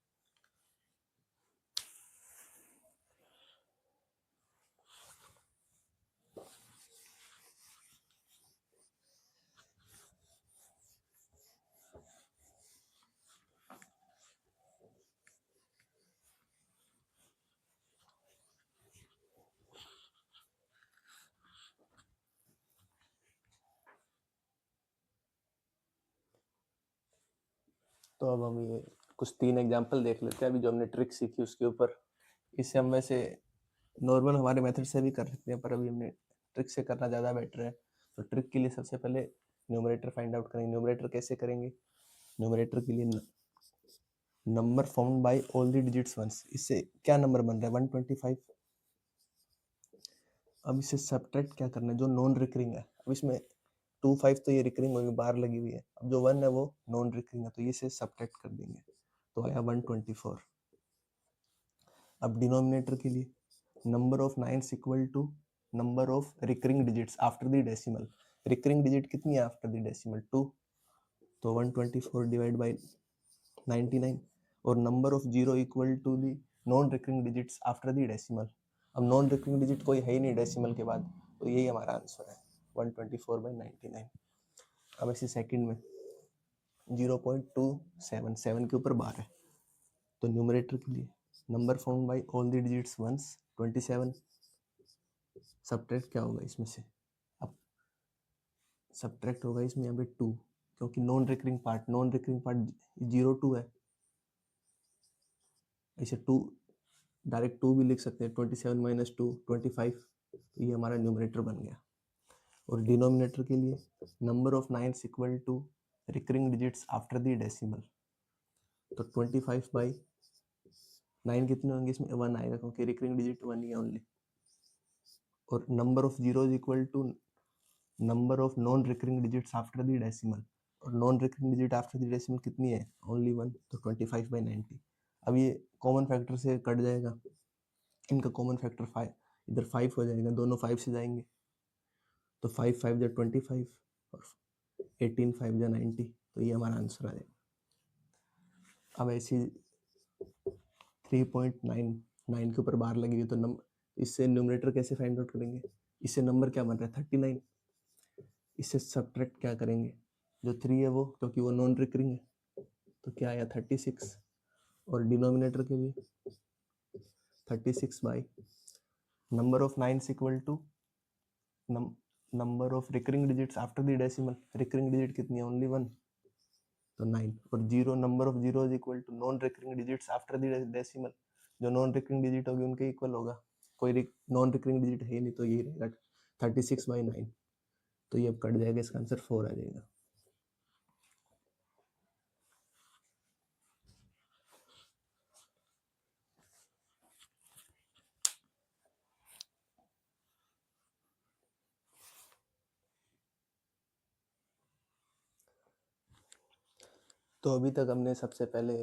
तो अब हम ये कुछ 3 एग्जांपल देख लेते हैं अभी जो हमने ट्रिक सीखी उसके ऊपर। इसे हम वैसे नॉर्मल हमारे मेथड से भी कर सकते हैं, पर अभी हमने ट्रिक से करना ज़्यादा बेटर है। तो ट्रिक के लिए सबसे पहले न्यूमरेटर फाइंड आउट करेंगे। न्यूमरेटर कैसे करेंगे? न्यूमरेटर के लिए number found by all the digits once. इससे क्या नंबर बन रहा है? 125। अब इसे सब्ट्रैक्ट क्या करना है? जो नॉन रिकरिंग है, अब इसमें 25 तो ये रिकरिंग होगी, बाहर लगी हुई है। अब जो 1 है वो नॉन रिकरिंग है, तो ये से सब्ट्रैक्ट कर देंगे, तो आया 124। अब डिनोमिनेटर के लिए number of nines equal to number of recurring digits after the decimal. Recurring digit कितनी है आफ्टर द डेसिमल? 2, तो 124 डिवाइड बाई 99। और number of zero equal to the non recurring digits after the decimal. अब non recurring digit कोई है ही नहीं decimal के बाद, तो यही हमारा आंसर है 124/99। अब इसी सेकंड में 0.277 7 के ऊपर बार है, तो न्यूमरेटर के लिए number found by all the digits once 27। Subtract क्या होगा इसमें से? अब सब्ट्रैक्ट होगा इसमें यहाँ पे 2, क्योंकि नॉन रिकरिंग पार्ट 0.2 है। इसे 2 डायरेक्ट 2 भी लिख सकते हैं, 27 माइनस 2 25। तो ये हमारा न्यूमरेटर बन गया। और डिनोमिनेटर के लिए number of nines equal to recurring digits after the decimal, तो 25/9 कितने होंगे? इसमें 1 आएगा क्योंकि रिकरिंग डिजिट 1 ही है ओनली। और number of zero equal to number of non recurring digits after the decimal, और non recurring digit after the decimal कितनी है? ओनली 1, तो 25/90। अब ये कॉमन फैक्टर से कट जाएगा, इनका कॉमन फैक्टर 5, इधर 5 हो जाएगा, दोनों 5 से जाएंगे, तो 5 5 जा 25 और 18 5 जा 90, तो ये हमारा आंसर आ जाएगा। अब ऐसी 3.99 के ऊपर बार लगी हुई, तो नंबर इससे न्यूमरेटर कैसे फाइंड आउट करेंगे? इससे नंबर क्या बन रहा है? 39। इससे सब्ट्रैक्ट क्या करेंगे? जो 3 है वो, क्योंकि वो नॉन रिकरिंग है, तो क्या आया? 36। और डिनोमिनेटर के लिए 36 by number of nines equal to number of recurring digits after the decimal. Recurring digit कितनी है? ओनली 1, तो 9। और zero, number of zero is equal to non recurring digits after the decimal. जो नॉन रिकरिंग डिजिट होगी उनके equal होगा, कोई non recurring digit है ही नहीं, तो ये रहेगा 36/9। तो ये अब कट जाएगा, इसका आंसर 4 आ जाएगा। तो अभी तक हमने सबसे पहले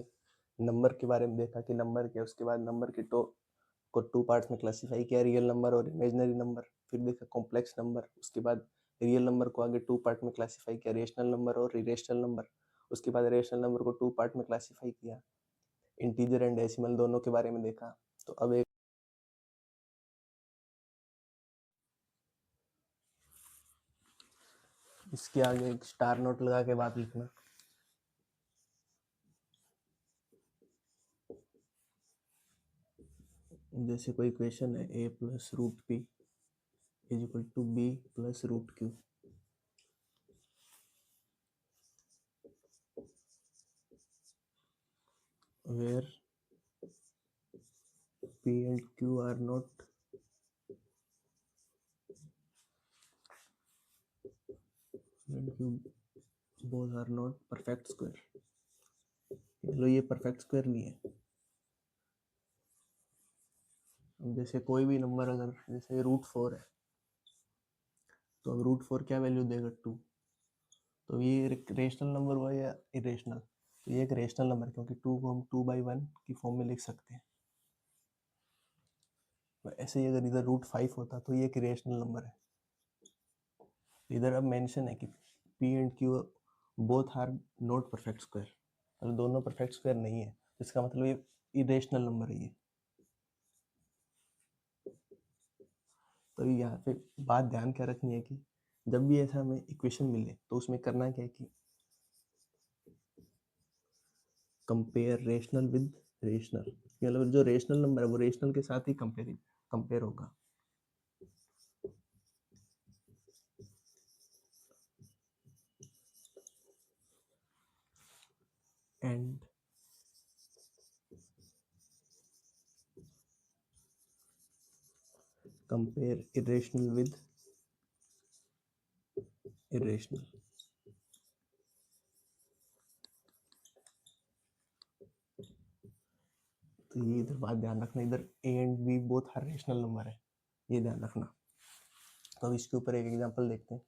नंबर के बारे में देखा कि नंबर क्या, उसके बाद नंबर के को 2 पार्ट्स में क्लासीफाई किया, रियल नंबर और इमेजिनरी नंबर। फिर देखा कॉम्प्लेक्स नंबर, उसके बाद रियल नंबर को आगे 2 पार्ट में क्लासीफाई किया, रेशनल नंबर और इरेशनल नंबर। उसके बाद रेशनल नंबर को 2 पार्ट में क्लासीफाई किया, इंटीजर एंड डेसिमल दोनों के बारे में देखा। तो अब एक इसके आगे एक स्टार नोट लगा के बात लिखना। जैसे कोई इक्वेशन है a plus root P is equal to B plus root Q, where p and q are not and q both are not perfect square। लो ये परफेक्ट स्क्वायर नहीं है। अब जैसे कोई भी नंबर अगर जैसे रूट 4 है, तो अब रूट 4 क्या वैल्यू देगा? 2। तो ये रेशनल नंबर हुआ या इरेशनल? तो ये एक रेशनल नंबर, क्योंकि 2 को हम 2/1 की फॉर्म में लिख सकते हैं। तो ऐसे ही अगर इधर रूट 5 होता तो ये एक इरेशनल नंबर है। इधर अब मेंशन है कि P and Q both are not perfect square, मतलब दोनों परफेक्ट स्क्वायर नहीं है, इसका मतलब ये इरेशनल नंबर है ये। तो यहाँ पे बात ध्यान क्या रखनी है कि जब भी ऐसा हमें इक्वेशन मिले तो उसमें करना क्या है कि कंपेयर रेशनल विद रेशनल, मतलब जो रेशनल नंबर है वो रेशनल के साथ ही कंपेयर होगा। And compare irrational with irrational. तो ये इधर बात ध्यान रखना, इधर A and B both are rational number है, ये ध्यान रखना। तो अब इसके ऊपर एक एग्जांपल देखते हैं।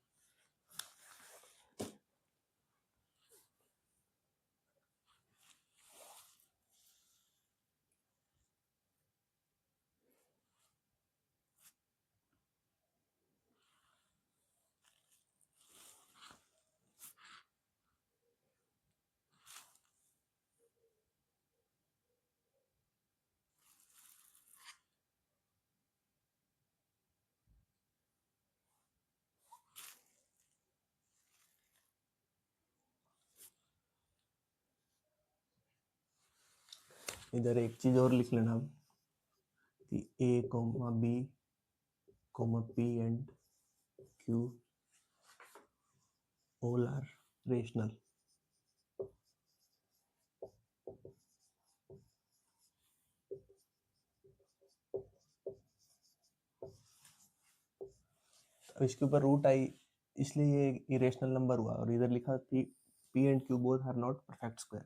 इधर एक चीज और लिख लेना कि A comma B comma P and Q all are rational. अब इसके ऊपर रूट आई, इसलिए ये इरेशनल नंबर हुआ, और इधर लिखा P and Q both are not perfect square.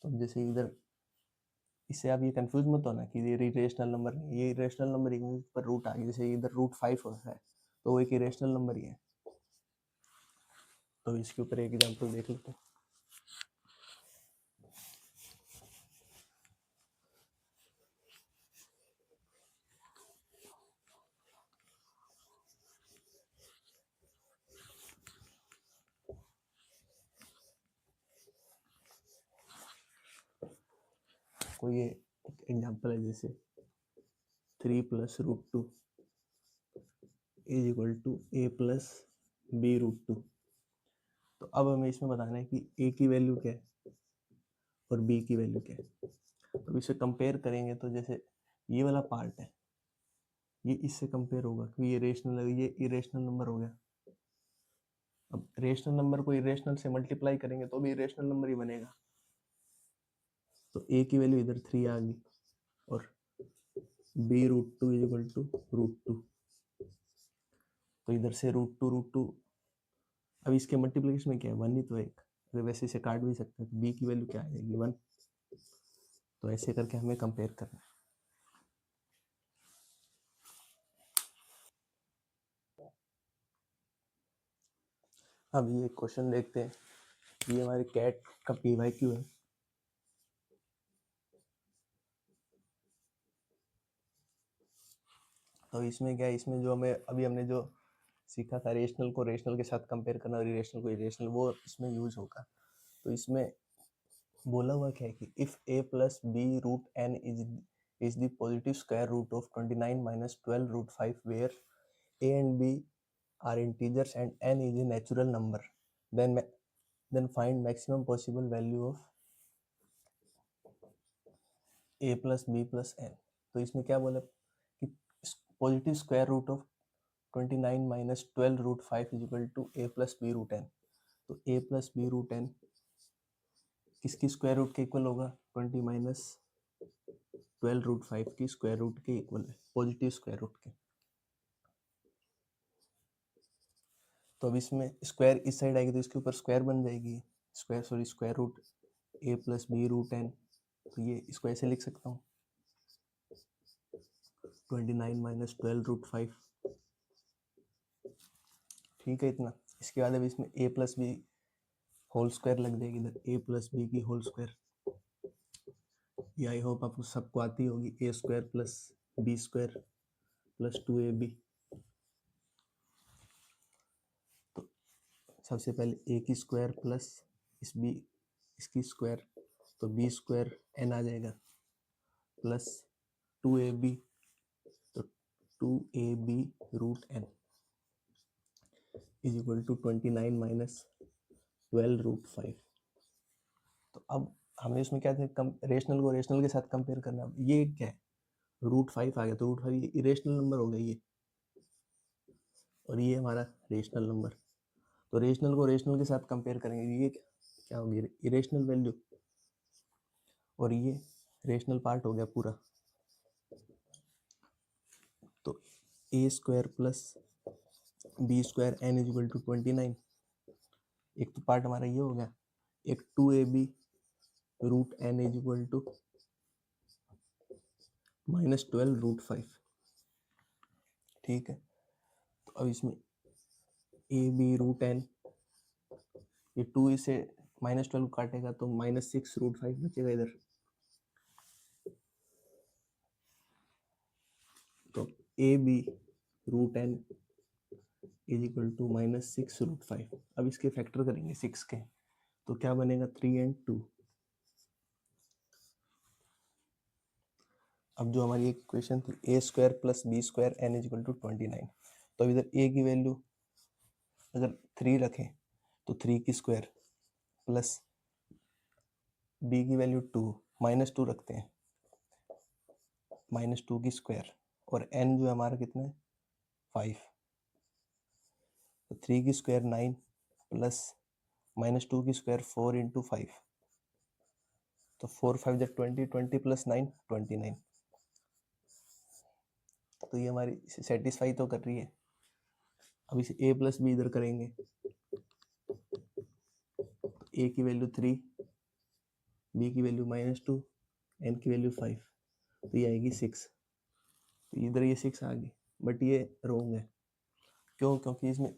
तो जैसे इधर इससे आप ये कंफ्यूज मत होना कि ये इरेशनल नंबर नहीं, ये इरेशनल नंबर ही पर रूट आ गया। जैसे इधर √5 है तो वो एक इरेशनल नंबर ही है। तो इसके ऊपर एक एग्जांपल देख लेते हैं। कोई ये एग्जांपल है, जैसे 3 + √2 is equal to a + b√2। तो अब हमें इसमें बताना है कि a की वैल्यू क्या है और b की वैल्यू क्या है। तो इसे कंपेयर करेंगे, तो जैसे ये वाला पार्ट है, ये इससे कंपेयर होगा क्योंकि ये रेशनल है, ये इरेशनल नंबर हो गया। अब रेशनल नंबर को इरेशनल से मल्टीप्लाई करेंगे तो भी इरेशनल नंबर ही बनेगा। तो a की वैल्यू इधर 3 आ गई और b√2 इज इक्वल टू √2। तो इधर से √2 अब इसके मल्टीप्लिकेशन में क्या है, 1 ही तो है एक, अगर वैसे इसे काट भी सकते हैं तो b की वैल्यू क्या आ जाएगी, 1। तो ऐसे करके हमें कंपेयर करना है। अब ये क्वेश्चन देखते हैं, ये हमारे कैट का PYQ है। तो इसमें क्या है, इसमें जो हमें अभी हमने जो सीखा था रेशनल को रेशनल के साथ कंपेयर करना और इरेशनल को इरेशनल, वो इसमें यूज होगा। तो इसमें बोला हुआ क्या है कि if a + b√n is the positive square root of 29 minus 12√5 where a and b are integers and n is a natural number, then find maximum possible value of a + b + n। तो इसमें क्या बोला कि positive square root of 29 minus 12√5 is equal to a + b√n। तो a + b√n किसकी square root के equal होगा, 20 minus 12√5 की स्क्वायर रूट के इक्वल है, पॉजिटिव स्क्वायर रूट के। तो अब इसमें स्क्वायर इस साइड आएगी तो इसके ऊपर स्क्वायर बन जाएगी, स्क्वायर रूट a + b√n। तो ये इसको ऐसे लिख सकता हूँ 29 minus 12√5। ठीक है इतना। इसके बाद अब इसमें a + b होल स्क्वायर लग जाएगी, इधर a + b की होल स्क्वायर। ये आई होप आपको सबको आती होगी, a² + b² + 2ab। तो सबसे पहले a की स्क्वायर प्लस इस b इसकी स्क्वायर, तो b² n आ जाएगा प्लस 2ab, तो 2ab√n is equal to 29 minus 12√5। तो अब हमें इसमें क्या थे, रेशनल को रेशनल के साथ कंपेयर करना। ये क्या है, √5 आ गया, तो √5 इरेशनल नंबर हो गया ये, और ये हमारा रेशनल नंबर। तो रेशनल को रेशनल के साथ कंपेयर करेंगे, ये क्या होगी, इरेशनल वैल्यू और ये रेशनल पार्ट हो गया पूरा। तो A square plus B square N is equal to 29। एक तो पार्ट हमारा ये हो गया, एक 2ab root N is equal to -12√5। ठीक है, तो अब इसमें ए बी रूट एन, ये 2 इसे -12 काटेगा तो -6√5 बचेगा इधर। तो A B root N is equal to -6√5। अब इसके फैक्टर करेंगे 6 के, तो क्या बनेगा 3 and 2। अब जो हमारी एक क्वेश्चन थी A square plus B square N is equal to 29, तो अब इधर ए की वैल्यू अगर 3 रखें तो 3 की स्क्वायर प्लस बी की वैल्यू 2 -2 रखते हैं, -2 की स्क्वायर, और एन जो हमारा कितना है 5, तो 3 की स्क्वायर 9 प्लस -2 की स्क्वायर 4 इंटू 5, तो 4 5 जब 20, 20 प्लस 9 29। तो ये हमारी सेटिस्फाई तो कर रही है। अब इसे a प्लस बी इधर करेंगे, a की वैल्यू 3, b की वैल्यू -2, n की वैल्यू 5, तो ये आएगी 6। तो इधर ये 6 आ गई, बट ये रोंग है। क्यों? क्योंकि इसमें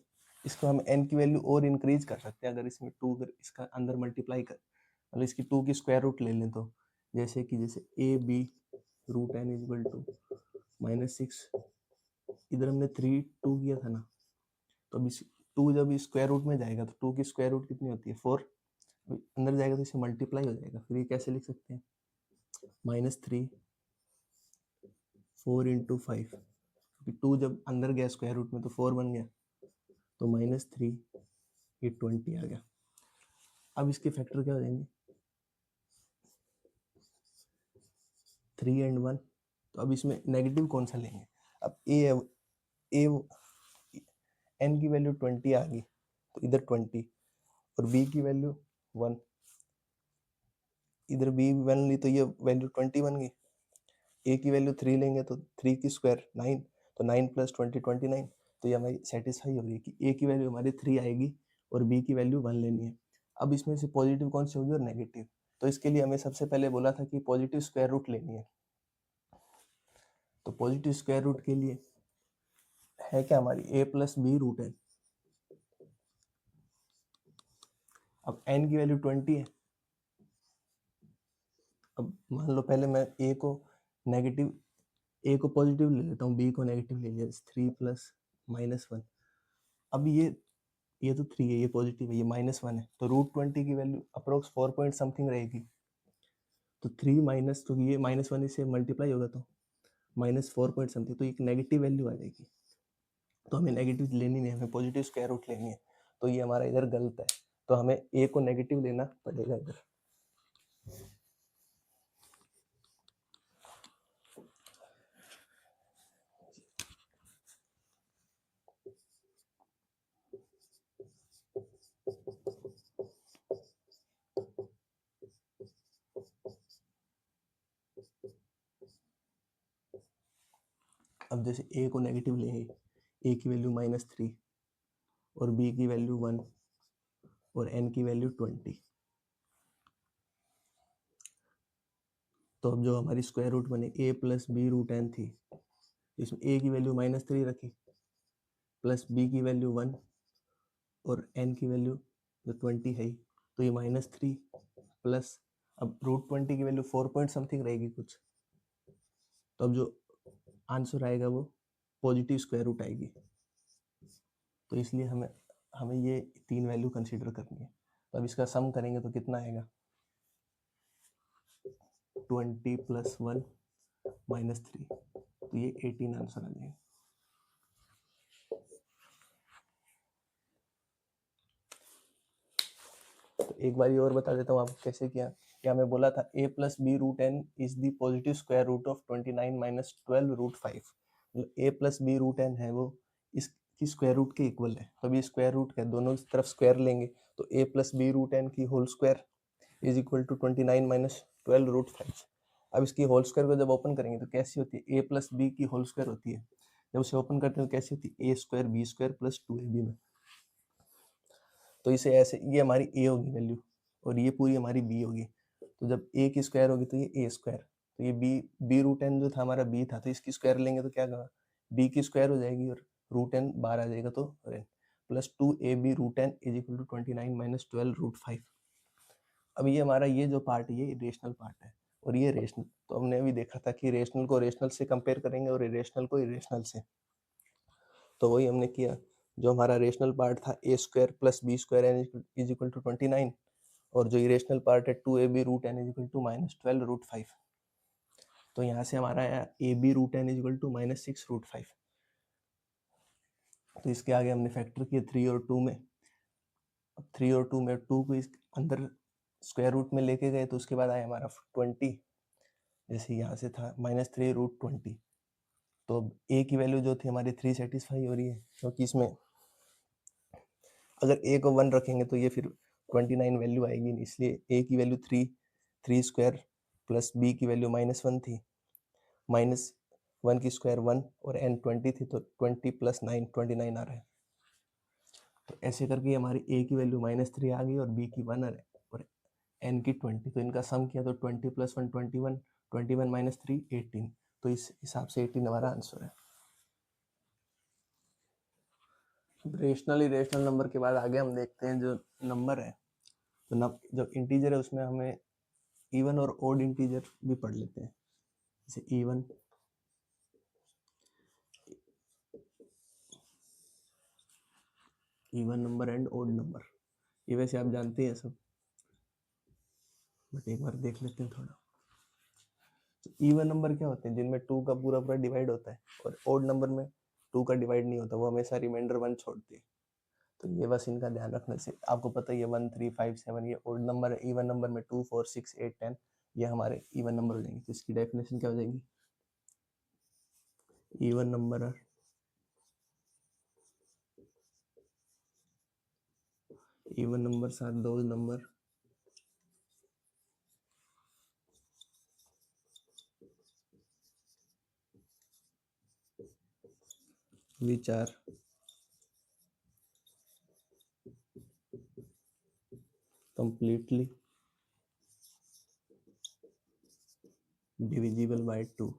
इसको हम n की वैल्यू और इंक्रीज कर सकते हैं। अगर इसमें 2 अगर इसका अंदर मल्टीप्लाई कर, मतलब इसकी 2 की स्क्वायर रूट ले लें, तो जैसे a b root N is equal to -6, इधर हमने 3 2 किया था ना, तो अब इस 2 जब स्क्वायर रूट में जाएगा तो 2 की स्क्वायर रूट कितनी होती है 4, अंदर जाएगा तो इसे मल्टीप्लाई हो जाएगा। फिर ये कैसे लिख सकते हैं -3 4 इंटू 5, क्योंकि 2 जब अंदर गया स्क्वायर रूट में तो 4 बन गया, तो -3 ये 20 आ गया। अब इसके फैक्टर क्या हो जाएंगे 3 and 1। तो अब इसमें नेगेटिव कौन सा लेंगे? अब ए एन की वैल्यू 20 आ गई, तो इधर 20, और बी की वैल्यू 1, इधर बी 1 ली तो ये वैल्यू 20 बन गई। ए की वैल्यू 3 लेंगे तो 3 की स्क्वायर 9, तो 9 प्लस 20 29। तो ये हमारी सेटिस्फाई हो रही है कि ए की वैल्यू हमारी 3 आएगी और बी की वैल्यू 1 लेनी है। अब इसमें से पॉजिटिव कौन सी होगी और नेगेटिव, तो इसके लिए हमें सबसे पहले बोला था कि पॉजिटिव स्क्वायर रूट लेनी है। तो पॉजिटिव स्क्वायर रूट के लिए है क्या हमारी a plus B root N. अब n की वैल्यू 20 है। अब मान लो पहले मैं a को पॉजिटिव ले लेता हूँ, b को नेगेटिव ले लिया, 3 प्लस -1। अब ये तो 3 है, ये पॉजिटिव है, ये -1 है, तो √20 की वैल्यू अप्रोक्स 4 पॉइंट समथिंग रहेगी। तो 3 माइनस, तो ये -1 से मल्टीप्लाई होगा तो -4 पॉइंट समथिंग, तो एक नेगेटिव वैल्यू आ जाएगी। तो हमें नेगेटिव लेनी नहीं, हमें पॉजिटिव स्क्वायर रूट लेनी है। तो ये हमारा इधर गलत है, तो हमें a को नेगेटिव लेना पड़ेगा इधर। अब जैसे a को नेगेटिव लेंगे, a की वैल्यू -3 और b की वैल्यू 1 और n की वैल्यू 20। तो अब जो हमारी स्क्वायर रूट बने a plus B root N थी, इसमें a की वैल्यू -3 रखी, प्लस b की वैल्यू 1 और n की वैल्यू जो 20 है ही, तो ये -3 प्लस, अब √20 की वैल्यू 4 पॉइंट समथिंग रहेगी कुछ, तो अब जो आंसर आएगा वो पॉजिटिव स्क्वायर रूट आएगी। तो इसलिए हमें हमें ये 3 वैल्यू कंसीडर करनी है। तो अब इसका सम करेंगे तो कितना आएगा 20 प्लस 1 -3, तो ये 18 आंसर आ जाएगा। तो एक बार और बता देता हूँ आपको कैसे किया। क्या हमें बोला था a plus B root N is the positive square root of 29 minus 12√5। मतलब a plus B root N है वो इसकी स्क्वायर रूट के इक्वल है, तो अभी स्क्वायर रूट है, दोनों तरफ स्क्वायर लेंगे, तो a plus B root N की whole square is equal to 29 minus 12√5। अब इसकी होल स्क्वायर को जब ओपन करेंगे तो कैसी होती है, a प्लस बी की होल स्क्वायर होती है, जब उसे ओपन करते हैं तो कैसी होती है, a square B square plus 2ab में। तो इसे ऐसे, ये हमारी a होगी वैल्यू और ये पूरी हमारी b होगी, तो जब a की स्क्वायर होगी तो ये a स्क्वायर, तो ये b रूट एन जो था हमारा b था, तो इसकी स्क्वायर लेंगे तो क्या कहा, b की स्क्वायर हो जाएगी और रूट एन बाहर आ जाएगा, तो plus 2ab root N is equal to 29 minus 12√5। अब ये हमारा ये जो पार्ट है ये रेशनल पार्ट है और ये रेशनल, तो हमने अभी देखा था कि रेशनल को रेशनल से कंपेयर करेंगे और इरेशनल को इरेशनल से, तो वही हमने किया। जो हमारा रेशनल पार्ट था a square plus B square N is equal to 29 और जो इरेशनल पार्ट है 2ab root N is equal to minus 12√5, तो यहाँ से हमारा आया ab root N is equal to minus 6√5। तो इसके आगे हमने फैक्टर किए 3 और 2 में, अब 3 और 2 में 2 को इस अंदर स्क्वायर रूट में लेके गए तो उसके बाद आया हमारा 20, जैसे यहाँ से था -3√20, तो अब a की वैल्यू जो थी हमारी 3 सेटिस्फाई हो रही है, क्योंकि इसमें अगर a को 1 रखेंगे तो ये फिर 29 वैल्यू आएगी नहीं, इसलिए a की वैल्यू 3 स्क्वायर प्लस b की वैल्यू -1 थी, -1 की स्क्वायर 1 और n 20 थी, तो 20 प्लस 9 29 आ रहा है। तो ऐसे करके हमारी a की वैल्यू -3 आ गई और b की 1 और n की 20, तो इनका सम किया तो 20 प्लस 1 21, 21 माइनस 3 18, तो इस हिसाब से 18 हमारा आंसर है। रेशनल इरेशनल नंबर के बाद आगे हम देखते हैं जो नंबर है, तो जो इंटीजर है उसमें हमें इवन और ओड इंटीजर भी पढ़ लेते हैं, जैसे even number and odd number, ये वैसे आप जानते हैं सब, बट एक बार देख लेते हैं थोड़ा। तो इवन नंबर क्या होते हैं, जिनमें 2 का पूरा पूरा डिवाइड होता है, और ओड नंबर में 2 का डिवाइड नहीं होता, वो हमेशा रिमाइंडर 1 छोड़ती है। तो ये बस इनका ध्यान रखने से, आपको पता ही है 1 3 5 7 ये ओड नंबर है, इवन नंबर में 2 4 6 8 10 ये हमारे इवन नंबर हो जाएंगे। तो इसकी डेफिनेशन क्या हो जाएगी, even number are even numbers are those number which are completely divisible by 2,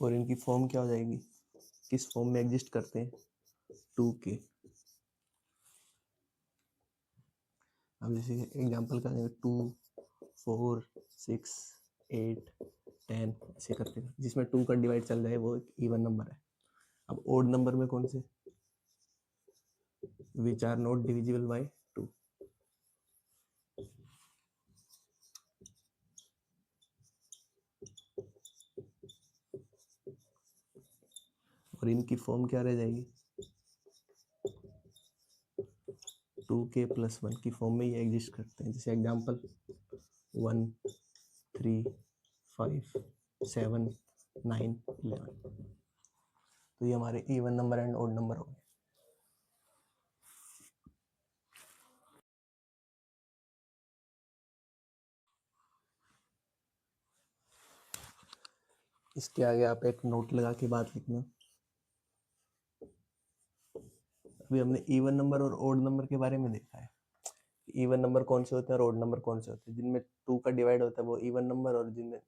और इनकी फॉर्म क्या हो जाएगी, किस फॉर्म में एग्जिस्ट करते हैं, 2 के। अब जैसे एग्जांपल का 2 4 6 8 10 ऐसे करते हैं, जिसमें 2 का डिवाइड चल जाए वो एक इवन नंबर है। अब ओड नंबर में कौन से, which are not divisible by 2। और इनकी फॉर्म क्या रह जाएगी, 2k प्लस 1 की फॉर्म में ये एग्जिस्ट करते हैं। जैसे एग्जांपल 1 3 5 7 9 11, तो ये हमारे even number and odd number हो गए। इसके आगे आप एक नोट लगा के बात लिखना। अभी हमने इवन नंबर और ओड नंबर के बारे में देखा है, इवन नंबर कौन से होते हैं और ओड नंबर कौन से होते हैं। जिनमें 2 का डिवाइड होता है वो इवन नंबर, और जिनमें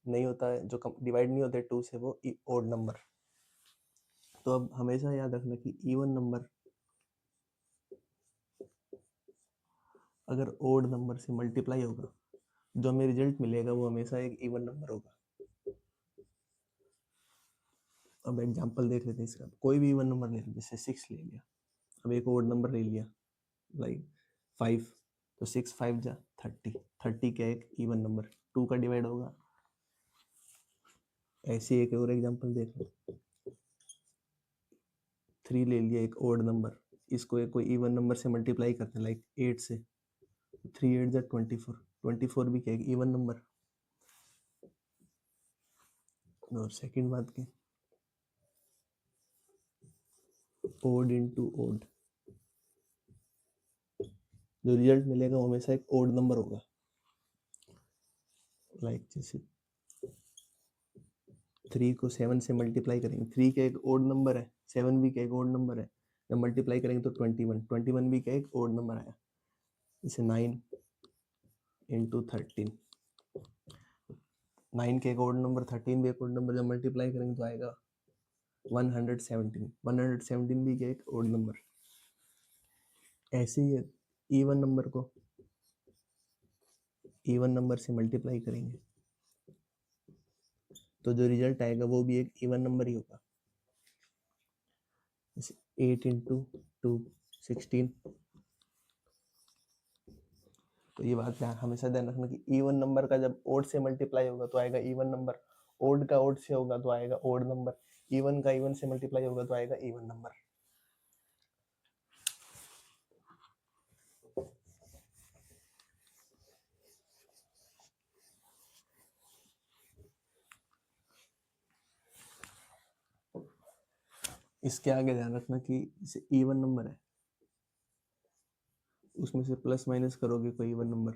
नहीं होता है, जो डिवाइड नहीं होते 2 से, वो ओड नंबर। तो अब हमेशा याद रखना कि इवन नंबर अगर ओड नंबर से मल्टीप्लाई होगा, जो हमें रिजल्ट मिलेगा वो हमेशा एक इवन नंबर होगा। अब एग्जांपल देख लेते हैं इसका, कोई भी इवन नंबर ले लो, जैसे 6 ले लिया, अब एक ओड नंबर ले लिया लाइक 5, तो 6 5 जा 30, 30 क्या एक इवन नंबर, 2 का डिवाइड होगा। ऐसे एक और एग्जांपल देख लो, 3 ले लिया एक ओड नंबर, इसको एक कोई इवन नंबर से मल्टीप्लाई करते हैं लाइक 8 से, 3 8 जा 24, 24 भी क्या एक इवन नंबर। और सेकंड बात की, ओड इनटू ओड, जो रिजल्ट मिलेगा वो हमेशा एक ओड नंबर होगा। लाइक जैसे 3 को 7 से मल्टीप्लाई करेंगे, 3 का एक ओड नंबर है, 7 भी का एक ओड नंबर है, जब मल्टीप्लाई करेंगे तो 21 भी का एक ओड नंबर आया, जैसे 9 इंटू 13, 9 का एक ओड नंबर, 13 भी एक ओड नंबर, जब मल्टीप्लाई करेंगे तो आएगा 117 भी का एक ओड नंबर। ऐसे ही इवन नंबर से मल्टीप्लाई करेंगे तो जो रिजल्ट आएगा वो भी एक इवन नंबर ही होगा, जैसे 8 इंटू 2 16। तो ये बात हमेशा ध्यान रखना कि इवन नंबर का जब ओड से मल्टीप्लाई होगा तो आएगा इवन नंबर, ओड का ओड से होगा तो आएगा ओड नंबर, इवन का इवन से मल्टीप्लाई होगा तो आएगा इवन नंबर। इसके आगे ध्यान रखना कि जैसे इवन नंबर है उसमें से प्लस माइनस करोगे कोई इवन नंबर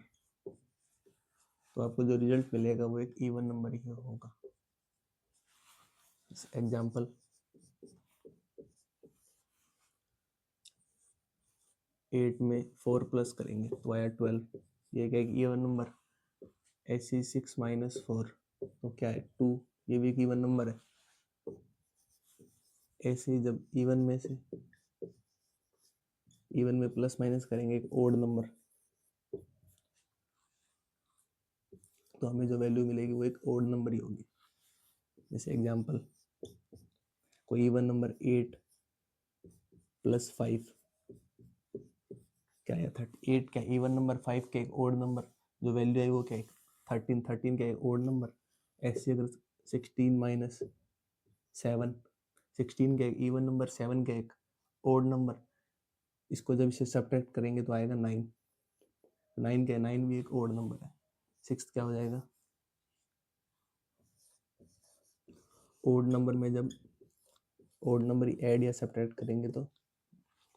तो आपको जो रिजल्ट मिलेगा वो एक इवन नंबर ही होगा। एग्जाम्पल 8 में 4 प्लस करेंगे तो आया 12, ये क्या एक इवन नंबर। ऐसे 6 माइनस 4 तो क्या है 2, ये भी एक इवन नंबर है। ऐसे ही जब इवन में प्लस माइनस करेंगे एक ओड नंबर तो हमें जो वैल्यू मिलेगी वो एक ओड नंबर ही होगी। जैसे एग्जांपल कोई इवन नंबर 8 प्लस 5 क्या आया 38, क्या इवन नंबर, 5 का एक ओड नंबर, जो वैल्यू है वो क्या है 13 का एक ओड नंबर। ऐसे अगर 16 माइनस 7, 16 का एक इवन नंबर, 7 का एक ओड नंबर, इसको जब इसे सब्ट्रैक्ट करेंगे तो आएगा 9, 9 का 9 भी एक ओड नंबर है। 6 क्या हो जाएगा, ओड नंबर में जब ओड नंबर ऐड या सब्ट्रैक्ट करेंगे तो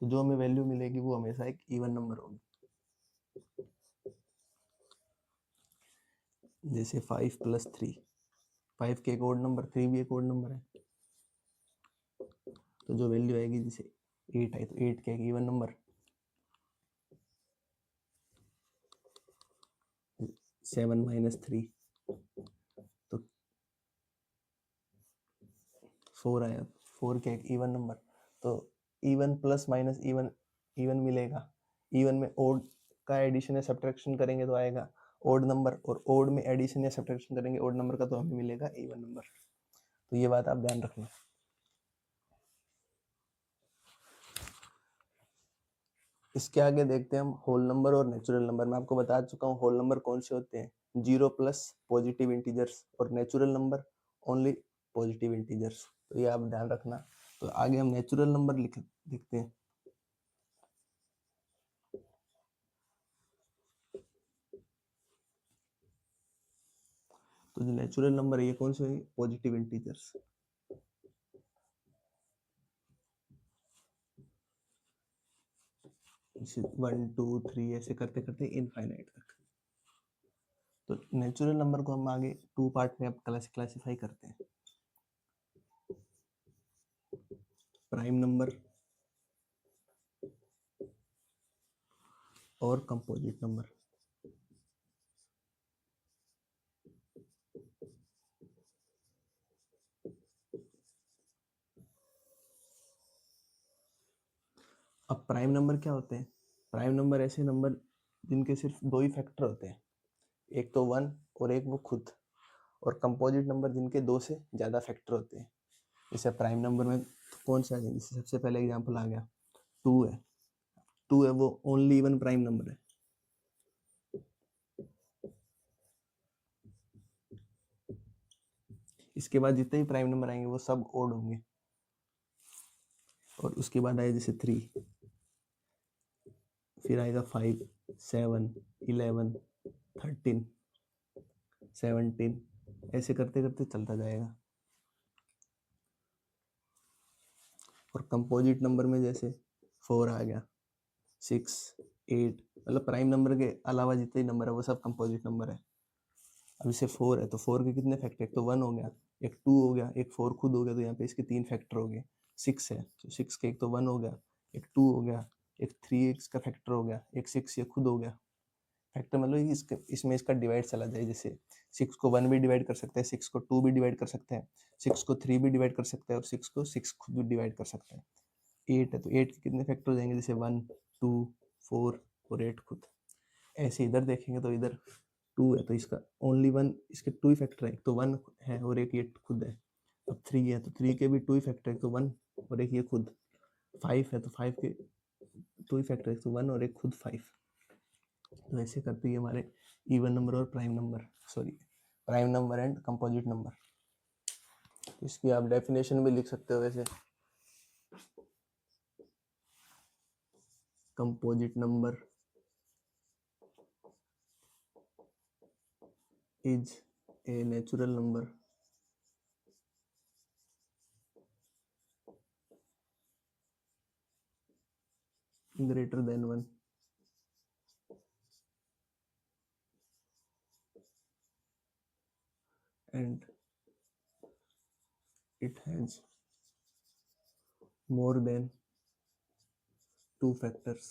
जो हमें वैल्यू मिलेगी वो हमेशा एक इवन नंबर होगी। जैसे 5 प्लस 3, 5 के एक ओड नंबर, 3 भी एक ओड नंबर है, तो जो वैल्यू आएगी जैसे 8 है तो 8 का एक इवन नंबर, 7 माइनस 3 तो 4 आया, 4 का एक इवन नंबर। तो even plus minus even even मिलेगा, इवन में ओड का एडिशन या सब्ट्रैक्शन करेंगे तो आएगा ओड नंबर, और ओड में एडिशन या सब्ट्रैक्शन करेंगे ओड नंबर का तो हमें मिलेगा इवन नंबर। तो ये बात आप ध्यान रखना। इसके आगे देखते हैं हम होल नंबर और नेचुरल नंबर। मैं आपको बता चुका हूँ होल नंबर कौन से होते हैं, 0 प्लस पॉजिटिव इंटीजर्स, और natural number only positive integers. तो ये आप ध्यान रखना। तो आगे हम नेचुरल नंबर देखते हैं। तो जो नेचुरल नंबर है ये कौन से है, पॉजिटिव इंटीजर्स। जैसे 1 2 3 ऐसे करते करते इनफाइनाइट तक। तो नेचुरल नंबर को हम आगे 2 पार्ट में अब क्लासिफाई करते हैं, प्राइम नंबर और कंपोजिट नंबर। अब प्राइम नंबर क्या होते हैं, प्राइम नंबर ऐसे नंबर जिनके सिर्फ 2 ही फैक्टर होते हैं, एक तो 1 और एक वो खुद। और कंपोजिट नंबर जिनके 2 से ज़्यादा फैक्टर होते हैं। जैसे प्राइम नंबर में कौन सा है, जैसे सबसे पहले एग्जांपल आ गया 2 है, 2 है वो ओनली इवन प्राइम नंबर है। इसके बाद जितने भी प्राइम नंबर आएंगे वो सब ओड होंगे। और उसके बाद आए जैसे 3, फिर आएगा 5 7 11 13 17, ऐसे करते करते चलता जाएगा। और कंपोजिट नंबर में जैसे 4 आ गया, 6 8, मतलब प्राइम नंबर के अलावा जितने नंबर है वो सब कंपोजिट नंबर है। अब इसे 4 है तो 4 के कितने फैक्टर, एक तो 1 हो गया, एक 2 हो गया, एक 4 खुद हो गया, तो यहाँ पे इसके 3 फैक्टर हो गए। 6 है तो 6 के एक तो 1 हो गया, एक 2 हो गया, एक 3 इसका फैक्टर हो गया, एक 6 ये खुद हो गया। फैक्टर मतलब इसमें इसका डिवाइड चला जाए, जैसे 6 को 1 भी डिवाइड कर सकते हैं, 6 को 2 भी डिवाइड कर सकते हैं, 6 को 3 भी डिवाइड कर सकते हैं और 6 को 6 खुद भी डिवाइड कर सकते हैं। 8 है तो 8 के कितने फैक्टर हो जाएंगे, जैसे 1 2 4 और 8 खुद। ऐसे इधर देखेंगे तो इधर 2 है तो इसका ओनली 1, इसके 2 ही फैक्टर है, एक तो 1 है और एक ये खुद है। अब 3 है तो 3 के भी 2 ही फैक्टर है, एक तो 1 और एक ये खुद। 5 है तो 5 के 2 ही फैक्टर है, एक तो 1 और एक खुद 5। तो ऐसे करते हैं हमारे इवन नंबर और prime number, sorry prime number and composite number. इसकी आप डेफिनेशन भी लिख सकते हो वैसे। Composite number is a natural number greater than 1 and it has more than 2 factors।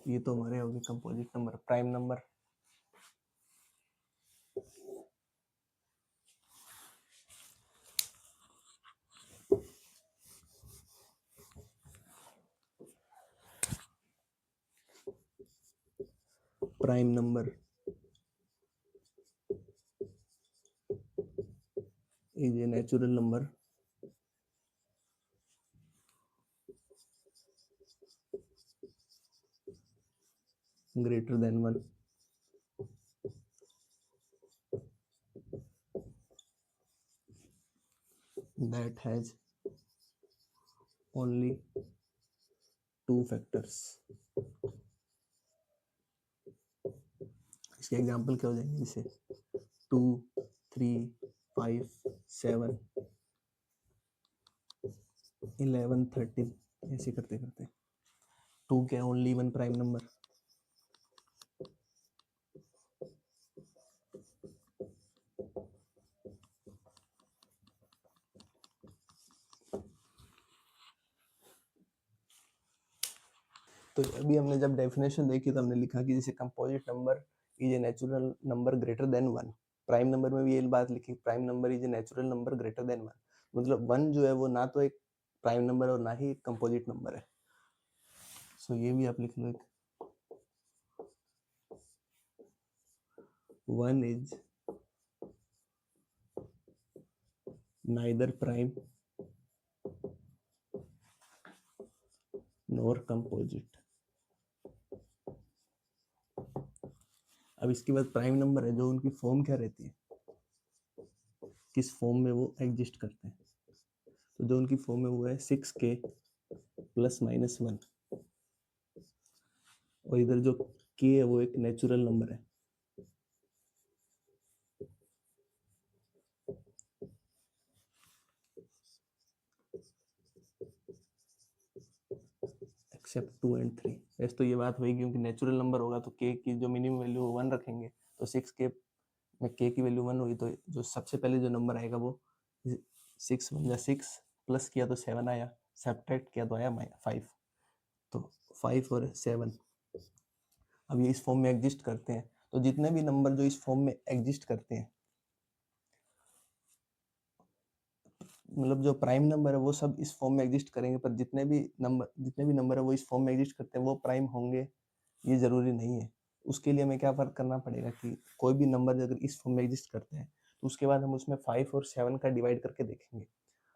ये तो हमारे हो गए composite number. Prime number prime number is a natural number greater than 1 that has only 2 factors। इसके एग्जांपल क्या हो जाएंगे, जैसे 2 3 5 7 11 13, ऐसे करते करते 2 क्या ओनली 1 प्राइम नंबर। तो अभी हमने जब डेफिनेशन देखी तो हमने लिखा कि जैसे composite number is a natural number greater than 1। Prime number में भी ये बात लिखी, prime number is a natural number greater than 1, मतलब 1 जो है वो ना तो एक प्राइम नंबर और ना ही एक कंपोजिट नंबर है। सो ये भी आप लिख लो, एक 1 is neither prime nor composite. अब इसके बाद प्राइम नंबर है जो उनकी फॉर्म क्या रहती है, किस फॉर्म में वो एग्जिस्ट करते हैं। तो जो उनकी फॉर्म है वो है 6k प्लस माइनस 1, और इधर जो k है वो एक नेचुरल नंबर है। Except 2 and 3। वैसे तो ये बात होगी क्योंकि नेचुरल नंबर होगा तो k की जो मिनिमम वैल्यू 1 रखेंगे, तो 6k में k की वैल्यू 1 होगी तो जो सबसे पहले जो नंबर आएगा वो 6 1 6 प्लस किया तो 7 आया, सब्ट्रैक्ट किया तो आया 5। तो 5 और 7 अब ये इस फॉर्म में एग्जिस्ट करते हैं। तो जितने भी नंबर जो इस फॉर्म में एग्जिस्ट करते हैं, मतलब जो प्राइम नंबर है वो सब इस फॉर्म में एग्जिस्ट करेंगे, पर जितने भी नंबर है वो इस फॉर्म में एग्जिस्ट करते हैं वो प्राइम होंगे ये जरूरी नहीं है। उसके लिए हमें क्या फर्क करना पड़ेगा कि कोई भी नंबर अगर इस फॉर्म में एग्जिस्ट करते हैं तो उसके बाद हम उसमें 5 और 7 का डिवाइड करके देखेंगे।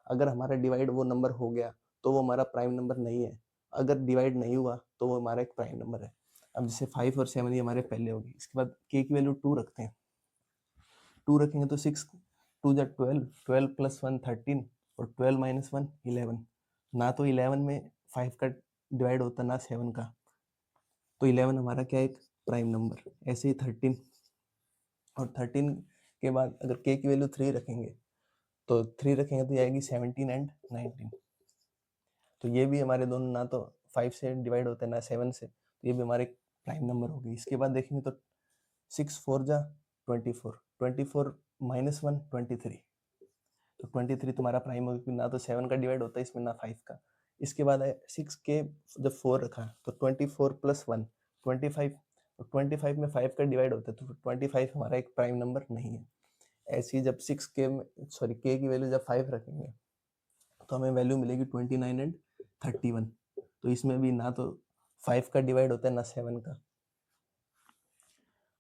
अगर हमारा डिवाइड वो नंबर हो गया तो वो हमारा प्राइम नंबर नहीं है, अगर डिवाइड नहीं हुआ तो वो हमारा एक प्राइम नंबर है। अब जैसे 5 और 7 ये हमारे पहले होगी, इसके बाद k की वैल्यू 2 रखते हैं, 2 रखेंगे तो 6 2 जा 12, 12 प्लस 1 13 और 12 माइनस 1 11। ना तो 11 में 5 का डिवाइड होता ना 7 का, तो 11 हमारा क्या है, एक प्राइम नंबर। ऐसे ही 13 और 13 के बाद अगर k की वैल्यू 3 रखेंगे तो 3 रखेंगे तो ये आएगी 17 एंड 19। तो ये भी हमारे दोनों ना तो 5 से डिवाइड होते हैं ना 7 से, तो ये भी हमारे प्राइम नंबर हो गई। इसके बाद देखेंगे तो 6 4 जा 24, 24 माइनस 1 23, तो 23 तुम्हारा प्राइम होगा क्योंकि ना तो 7 का डिवाइड होता है इसमें ना 5 का। इसके बाद है 6 के जब 4 रखा तो 24 प्लस 1 25, और 25 में 5 का डिवाइड होता है तो 25 हमारा एक प्राइम नंबर नहीं है। ऐसे ही जब 6 के सॉरी के की वैल्यू जब 5 रखेंगे तो हमें वैल्यू मिलेगी 29 एंड 31, तो इसमें भी ना तो 5 का डिवाइड होता है ना 7 का।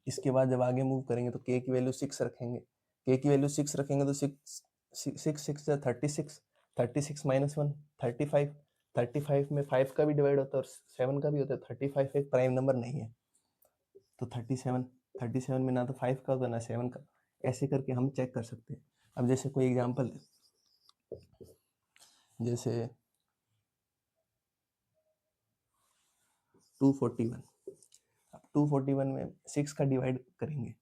इसके बाद जब आगे मूव करेंगे तो के की वैल्यू 6 रखेंगे, के की वैल्यू 6 रखेंगे तो 6 36, 36 माइनस 1 35, 35 में 5 का भी डिवाइड होता है और 7 का भी होता है, 35 एक प्राइम नंबर नहीं है। तो 37 में ना तो 5 का होगा ना 7 का। ऐसे करके हम चेक कर सकते हैं। अब जैसे कोई एग्जांपल जैसे 241, अब 241 में 6 का डिवाइड करेंगे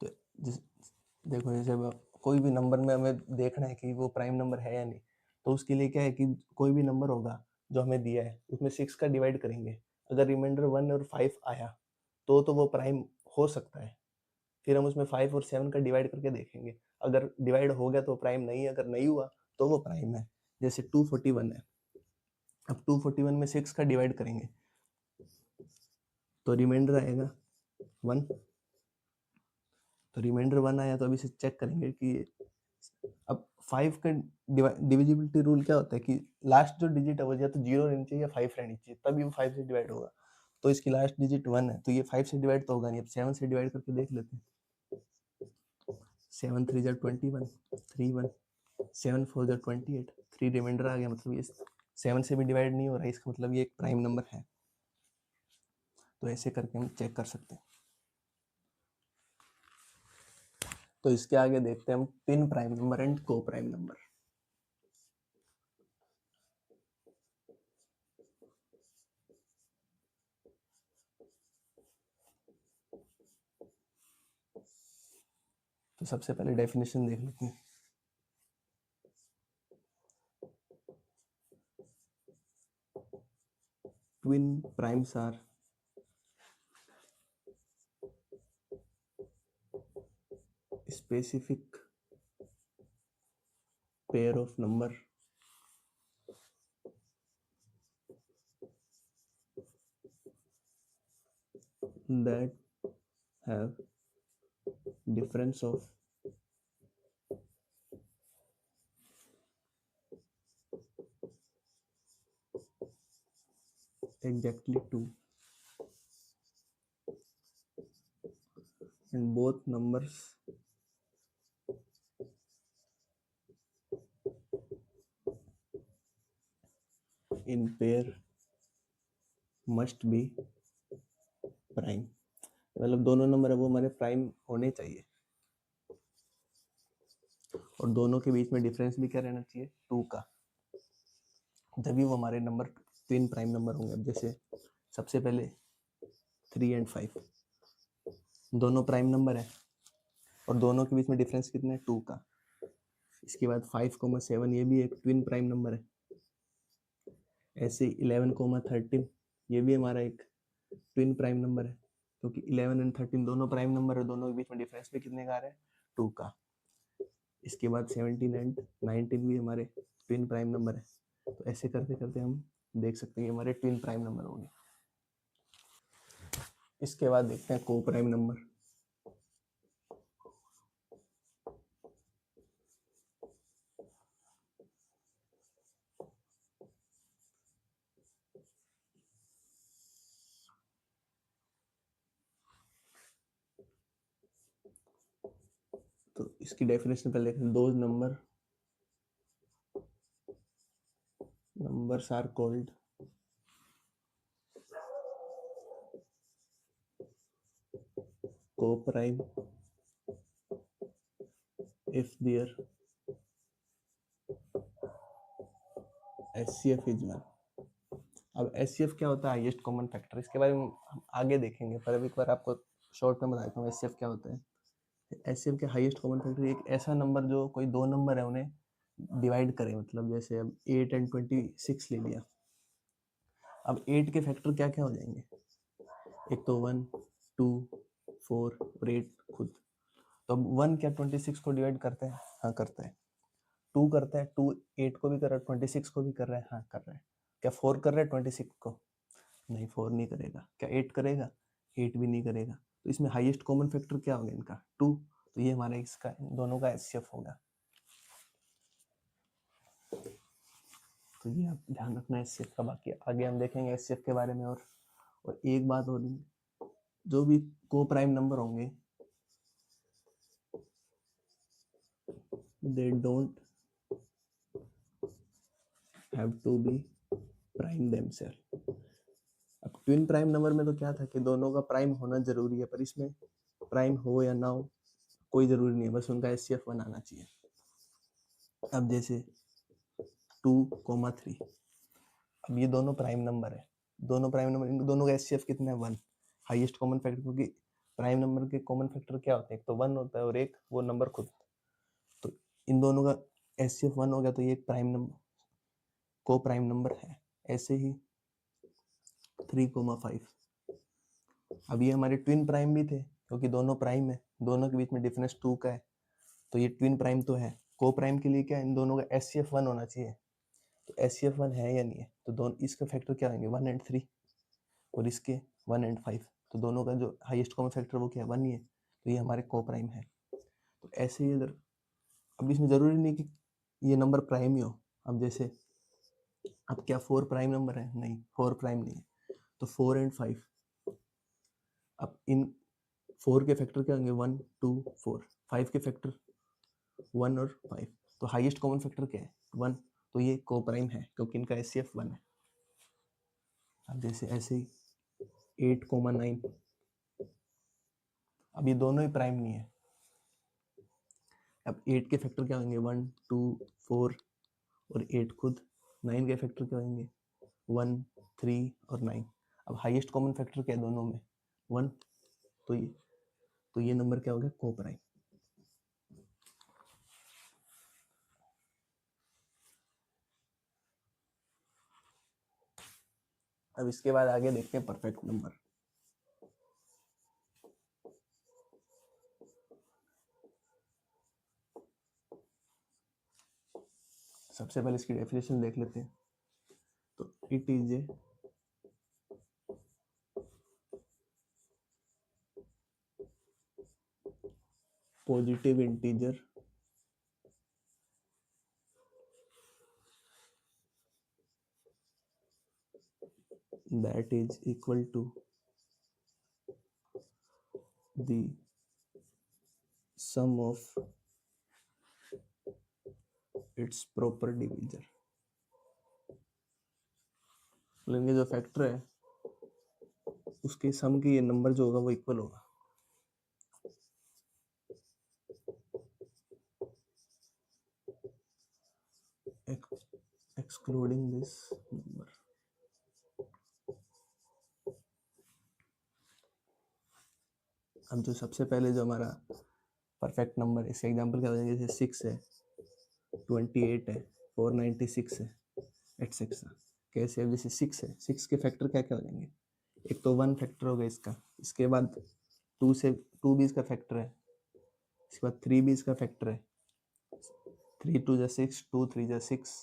तो देखो जैसे कोई भी नंबर में हमें देखना है कि वो प्राइम नंबर है या नहीं, तो उसके लिए क्या है कि कोई भी नंबर होगा जो हमें दिया है उसमें 6 का डिवाइड करेंगे, अगर रिमाइंडर 1 और 5 आया तो वो प्राइम हो सकता है। फिर हम उसमें 5 और 7 का डिवाइड करके देखेंगे, अगर डिवाइड हो गया तो प्राइम नहीं है, अगर नहीं हुआ तो वो प्राइम है। जैसे 241 है, अब 241 में 6 का डिवाइड करेंगे तो रिमाइंडर आएगा 1, तो रिमाइंडर 1 आया तो अभी से चेक करेंगे कि अब 5 का डिविजिबिलिटी रूल क्या होता है कि लास्ट जो डिजिट है वो या तो 0 रहनी चाहिए या 5 रहनी चाहिए, तभी वो 5 से डिवाइड होगा। तो इसकी लास्ट डिजिट 1 है तो ये 5 से डिवाइड तो होगा नहीं। अब 7 से डिवाइड करके देख लेते हैं। 7 3 जा 21, 3 1, 7 4 जा 28, 3 रिमाइंडर आ गया, मतलब ये 7 से भी डिवाइड नहीं हो रहा है, इसका मतलब ये एक प्राइम नंबर है। तो ऐसे करके हम चेक कर सकते हैं। तो इसके आगे देखते हैं हम twin prime number and coprime number. तो सबसे पहले डेफिनेशन देख लेते हैं। Twin primes are specific pair of number that have difference of exactly 2 and both numbers in pair must be prime, मतलब दोनों नंबर है वो हमारे प्राइम होने चाहिए और दोनों के बीच में डिफरेंस भी क्या रहना चाहिए 2 का, तभी वो हमारे नंबर ट्विन प्राइम नंबर होंगे। अब जैसे सबसे पहले 3 एंड 5 दोनों प्राइम नंबर है और दोनों के बीच में डिफरेंस कितना है 2 का। इसके बाद 5,7 ये भी एक ट्विन प्राइम नंबर है। ऐसे 11,13 ये भी हमारा एक ट्विन प्राइम नंबर है, क्योंकि 11 एंड 13 दोनों प्राइम नंबर है, दोनों के बीच में डिफरेंस भी कितने का आ रहा है 2 का। इसके बाद 17 एंड 19 भी हमारे ट्विन प्राइम नंबर है। तो ऐसे करते करते हम देख सकते हैं कि हमारे ट्विन प्राइम नंबर होंगे। इसके बाद देखते हैं को प्राइम नंबर। तो इसकी डेफिनेशन पहले देखते हैं। Those numbers are called co-prime if their HCF is 1। अब HCF क्या होता है हाईएस्ट कॉमन फैक्टर, इसके बारे में हम आगे देखेंगे, पर अब एक बार आपको शॉर्ट में बता देता हूँ HCF क्या होता है। HCF के हाईएस्ट कॉमन फैक्टर एक ऐसा नंबर जो कोई दो नंबर है उन्हें डिवाइड करे, मतलब जैसे अब 8 एंड 26 ले लिया। अब 8 के फैक्टर क्या क्या हो जाएंगे, एक तो 1 2 4 और 8 खुद। तो अब 1 क्या 26 को डिवाइड करता है? हाँ करता है। 2 करता है, 2 8 को भी कर रहा है, 26 को भी कर रहा है, हाँ कर रहा है। क्या 4 कर रहा है 26 को? नहीं 4 नहीं करेगा। क्या 8 करेगा? 8 भी नहीं करेगा। तो इसमें हाईएस्ट कॉमन फैक्टर क्या होगा इनका? 2। तो ये हमारा इसका इन दोनों का एचसीएफ होगा। तो ये आप ध्यान रखना एचसीएफ का। बाकी आगे हम देखेंगे एचसीएफ के बारे में। और एक बात और, जो भी को प्राइम नंबर होंगे they don't have to be prime themselves। अब ट्विन प्राइम नंबर में तो क्या था कि दोनों का प्राइम होना जरूरी है, पर इसमें प्राइम हो या ना हो कोई जरूरी नहीं है, बस उनका एचसीएफ बनाना चाहिए। अब जैसे 2,3, अब ये दोनों प्राइम नंबर है, दोनों प्राइम नंबर, इन दोनों का एचसीएफ कितना है? 1। हाईएस्ट कॉमन फैक्टर, क्योंकि प्राइम नंबर के कॉमन फैक्टर क्या होते हैं? एक तो 1 होता है और एक वो नंबर खुद। तो इन दोनों का एचसीएफ 1 हो गया, तो ये एक प्राइम नंबर, को प्राइम नंबर है। ऐसे ही 3,5, अब ये हमारे ट्विन प्राइम भी थे, क्योंकि दोनों प्राइम है, दोनों के बीच में डिफरेंस 2 का है, तो ये ट्विन प्राइम तो है। को प्राइम के लिए क्या, इन दोनों का एचसीएफ 1 होना चाहिए। तो एचसीएफ 1 है या नहीं है? तो दोनों इसका फैक्टर क्या होंगे? 1 एंड 3, और इसके 1 एंड 5। तो दोनों का जो हाईएस्ट कॉमन फैक्टर वो क्या है? 1 ही है। तो ये हमारे को प्राइम है। तो ऐसे ही इधर, अब इसमें जरूरी नहीं कि ये नंबर प्राइम ही हो। अब जैसे अब क्या 4 प्राइम नंबर है? नहीं, 4 प्राइम नहीं है। तो 4 एंड 5, अब इन 4 के फैक्टर क्या होंगे? 1 2 4। 5 के फैक्टर 1 और 5। तो हाईएस्ट कॉमन फैक्टर क्या है? 1। तो ये को प्राइम है, क्योंकि इनका एचसीएफ 1 है। अब जैसे ऐसे ही 8,9, अब ये दोनों ही प्राइम नहीं है। अब 8 के फैक्टर क्या होंगे? 1 2 4 और 8 खुद। 9 के फैक्टर क्या होंगे? 1 3 और 9। अब हाईएस्ट कॉमन फैक्टर क्या है दोनों में? 1। तो ये नंबर क्या हो गया? को प्राइम। अब इसके बाद आगे देखते हैं परफेक्ट नंबर। सबसे पहले इसकी डेफिनेशन देख लेते हैं। तो it is a positive integer that is equal to the sum of its proper divisor। लेंगे जो फैक्टर है उसके सम की ये नंबर जो होगा वो इक्वल होगा। Excluding this number. अब जो सबसे पहले जो हमारा परफेक्ट नंबर है, इसका एग्जांपल क्या हो जाएगा? जैसे 6 है, 28 है, 496 है, एटसेट्रा। कैसे? अब जैसे 6 है, 6 के फैक्टर क्या क्या हो जाएंगे? एक तो 1 फैक्टर होगा इसका, इसके बाद 2 भी इसका फैक्टर है, इसके बाद 3 भी इसका फैक्टर है। 3 2 जा 6, 2 3 जा 6,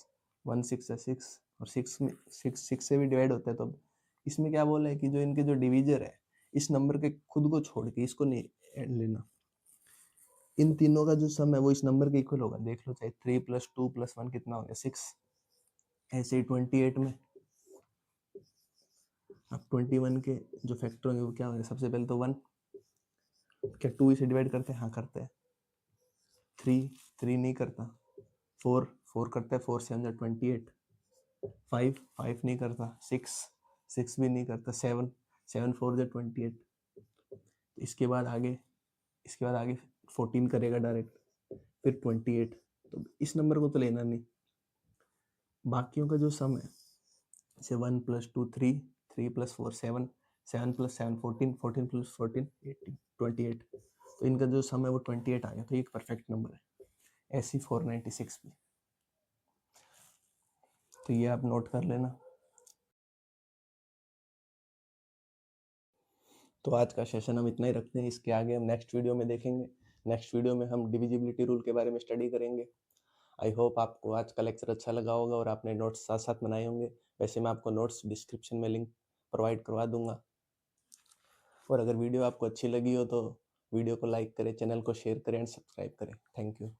1 6 जा 6, और 6 में 6 से भी डिवाइड होता है। तो अब इसमें क्या बोला है कि जो इनके जो डिवीजर है, इस नंबर के खुद को छोड़ के इसको नहीं लेना, इन तीनों का जो सम है वो इस नंबर के इक्वल होगा। देख लो, चाहे 3 + 2 + 1 कितना हो गया? 6। ऐसे ही 28 में, अब 21 के जो फैक्टर होंगे वो क्या होंगे? सबसे पहले तो 1, क्या 2 इसे डिवाइड करते हैं? हाँ करते हैं। 3 3 नहीं करता। 4 4 करता है, 4 7 जा 28। 5 5 नहीं करता। 6 6 भी नहीं करता। 7 7 4 जा 28। इसके बाद आगे 14 करेगा डायरेक्ट, फिर 28। तो इस नंबर को तो लेना नहीं। बाकियों का जो सम है, जैसे 1 + 2 3, 3 + 4 7, 7 + 7 14, 14 + 14 18, 28। तो इनका जो सम है वो 28 आ गया। तो ये एक परफेक्ट नंबर है। ऐसी 496 भी। तो ये आप नोट कर लेना। तो आज का सेशन हम इतना ही रखते हैं, इसके आगे हम नेक्स्ट वीडियो में देखेंगे। नेक्स्ट वीडियो में हम डिविजिबिलिटी रूल के बारे में स्टडी करेंगे। आई होप आपको आज का लेक्चर अच्छा लगा होगा और आपने नोट्स साथ साथ बनाए होंगे। वैसे मैं आपको नोट्स डिस्क्रिप्शन में लिंक प्रोवाइड करवा दूंगा। और अगर वीडियो आपको अच्छी लगी हो तो वीडियो को लाइक करें, चैनल को शेयर करें एंड सब्सक्राइब करें। Thank you.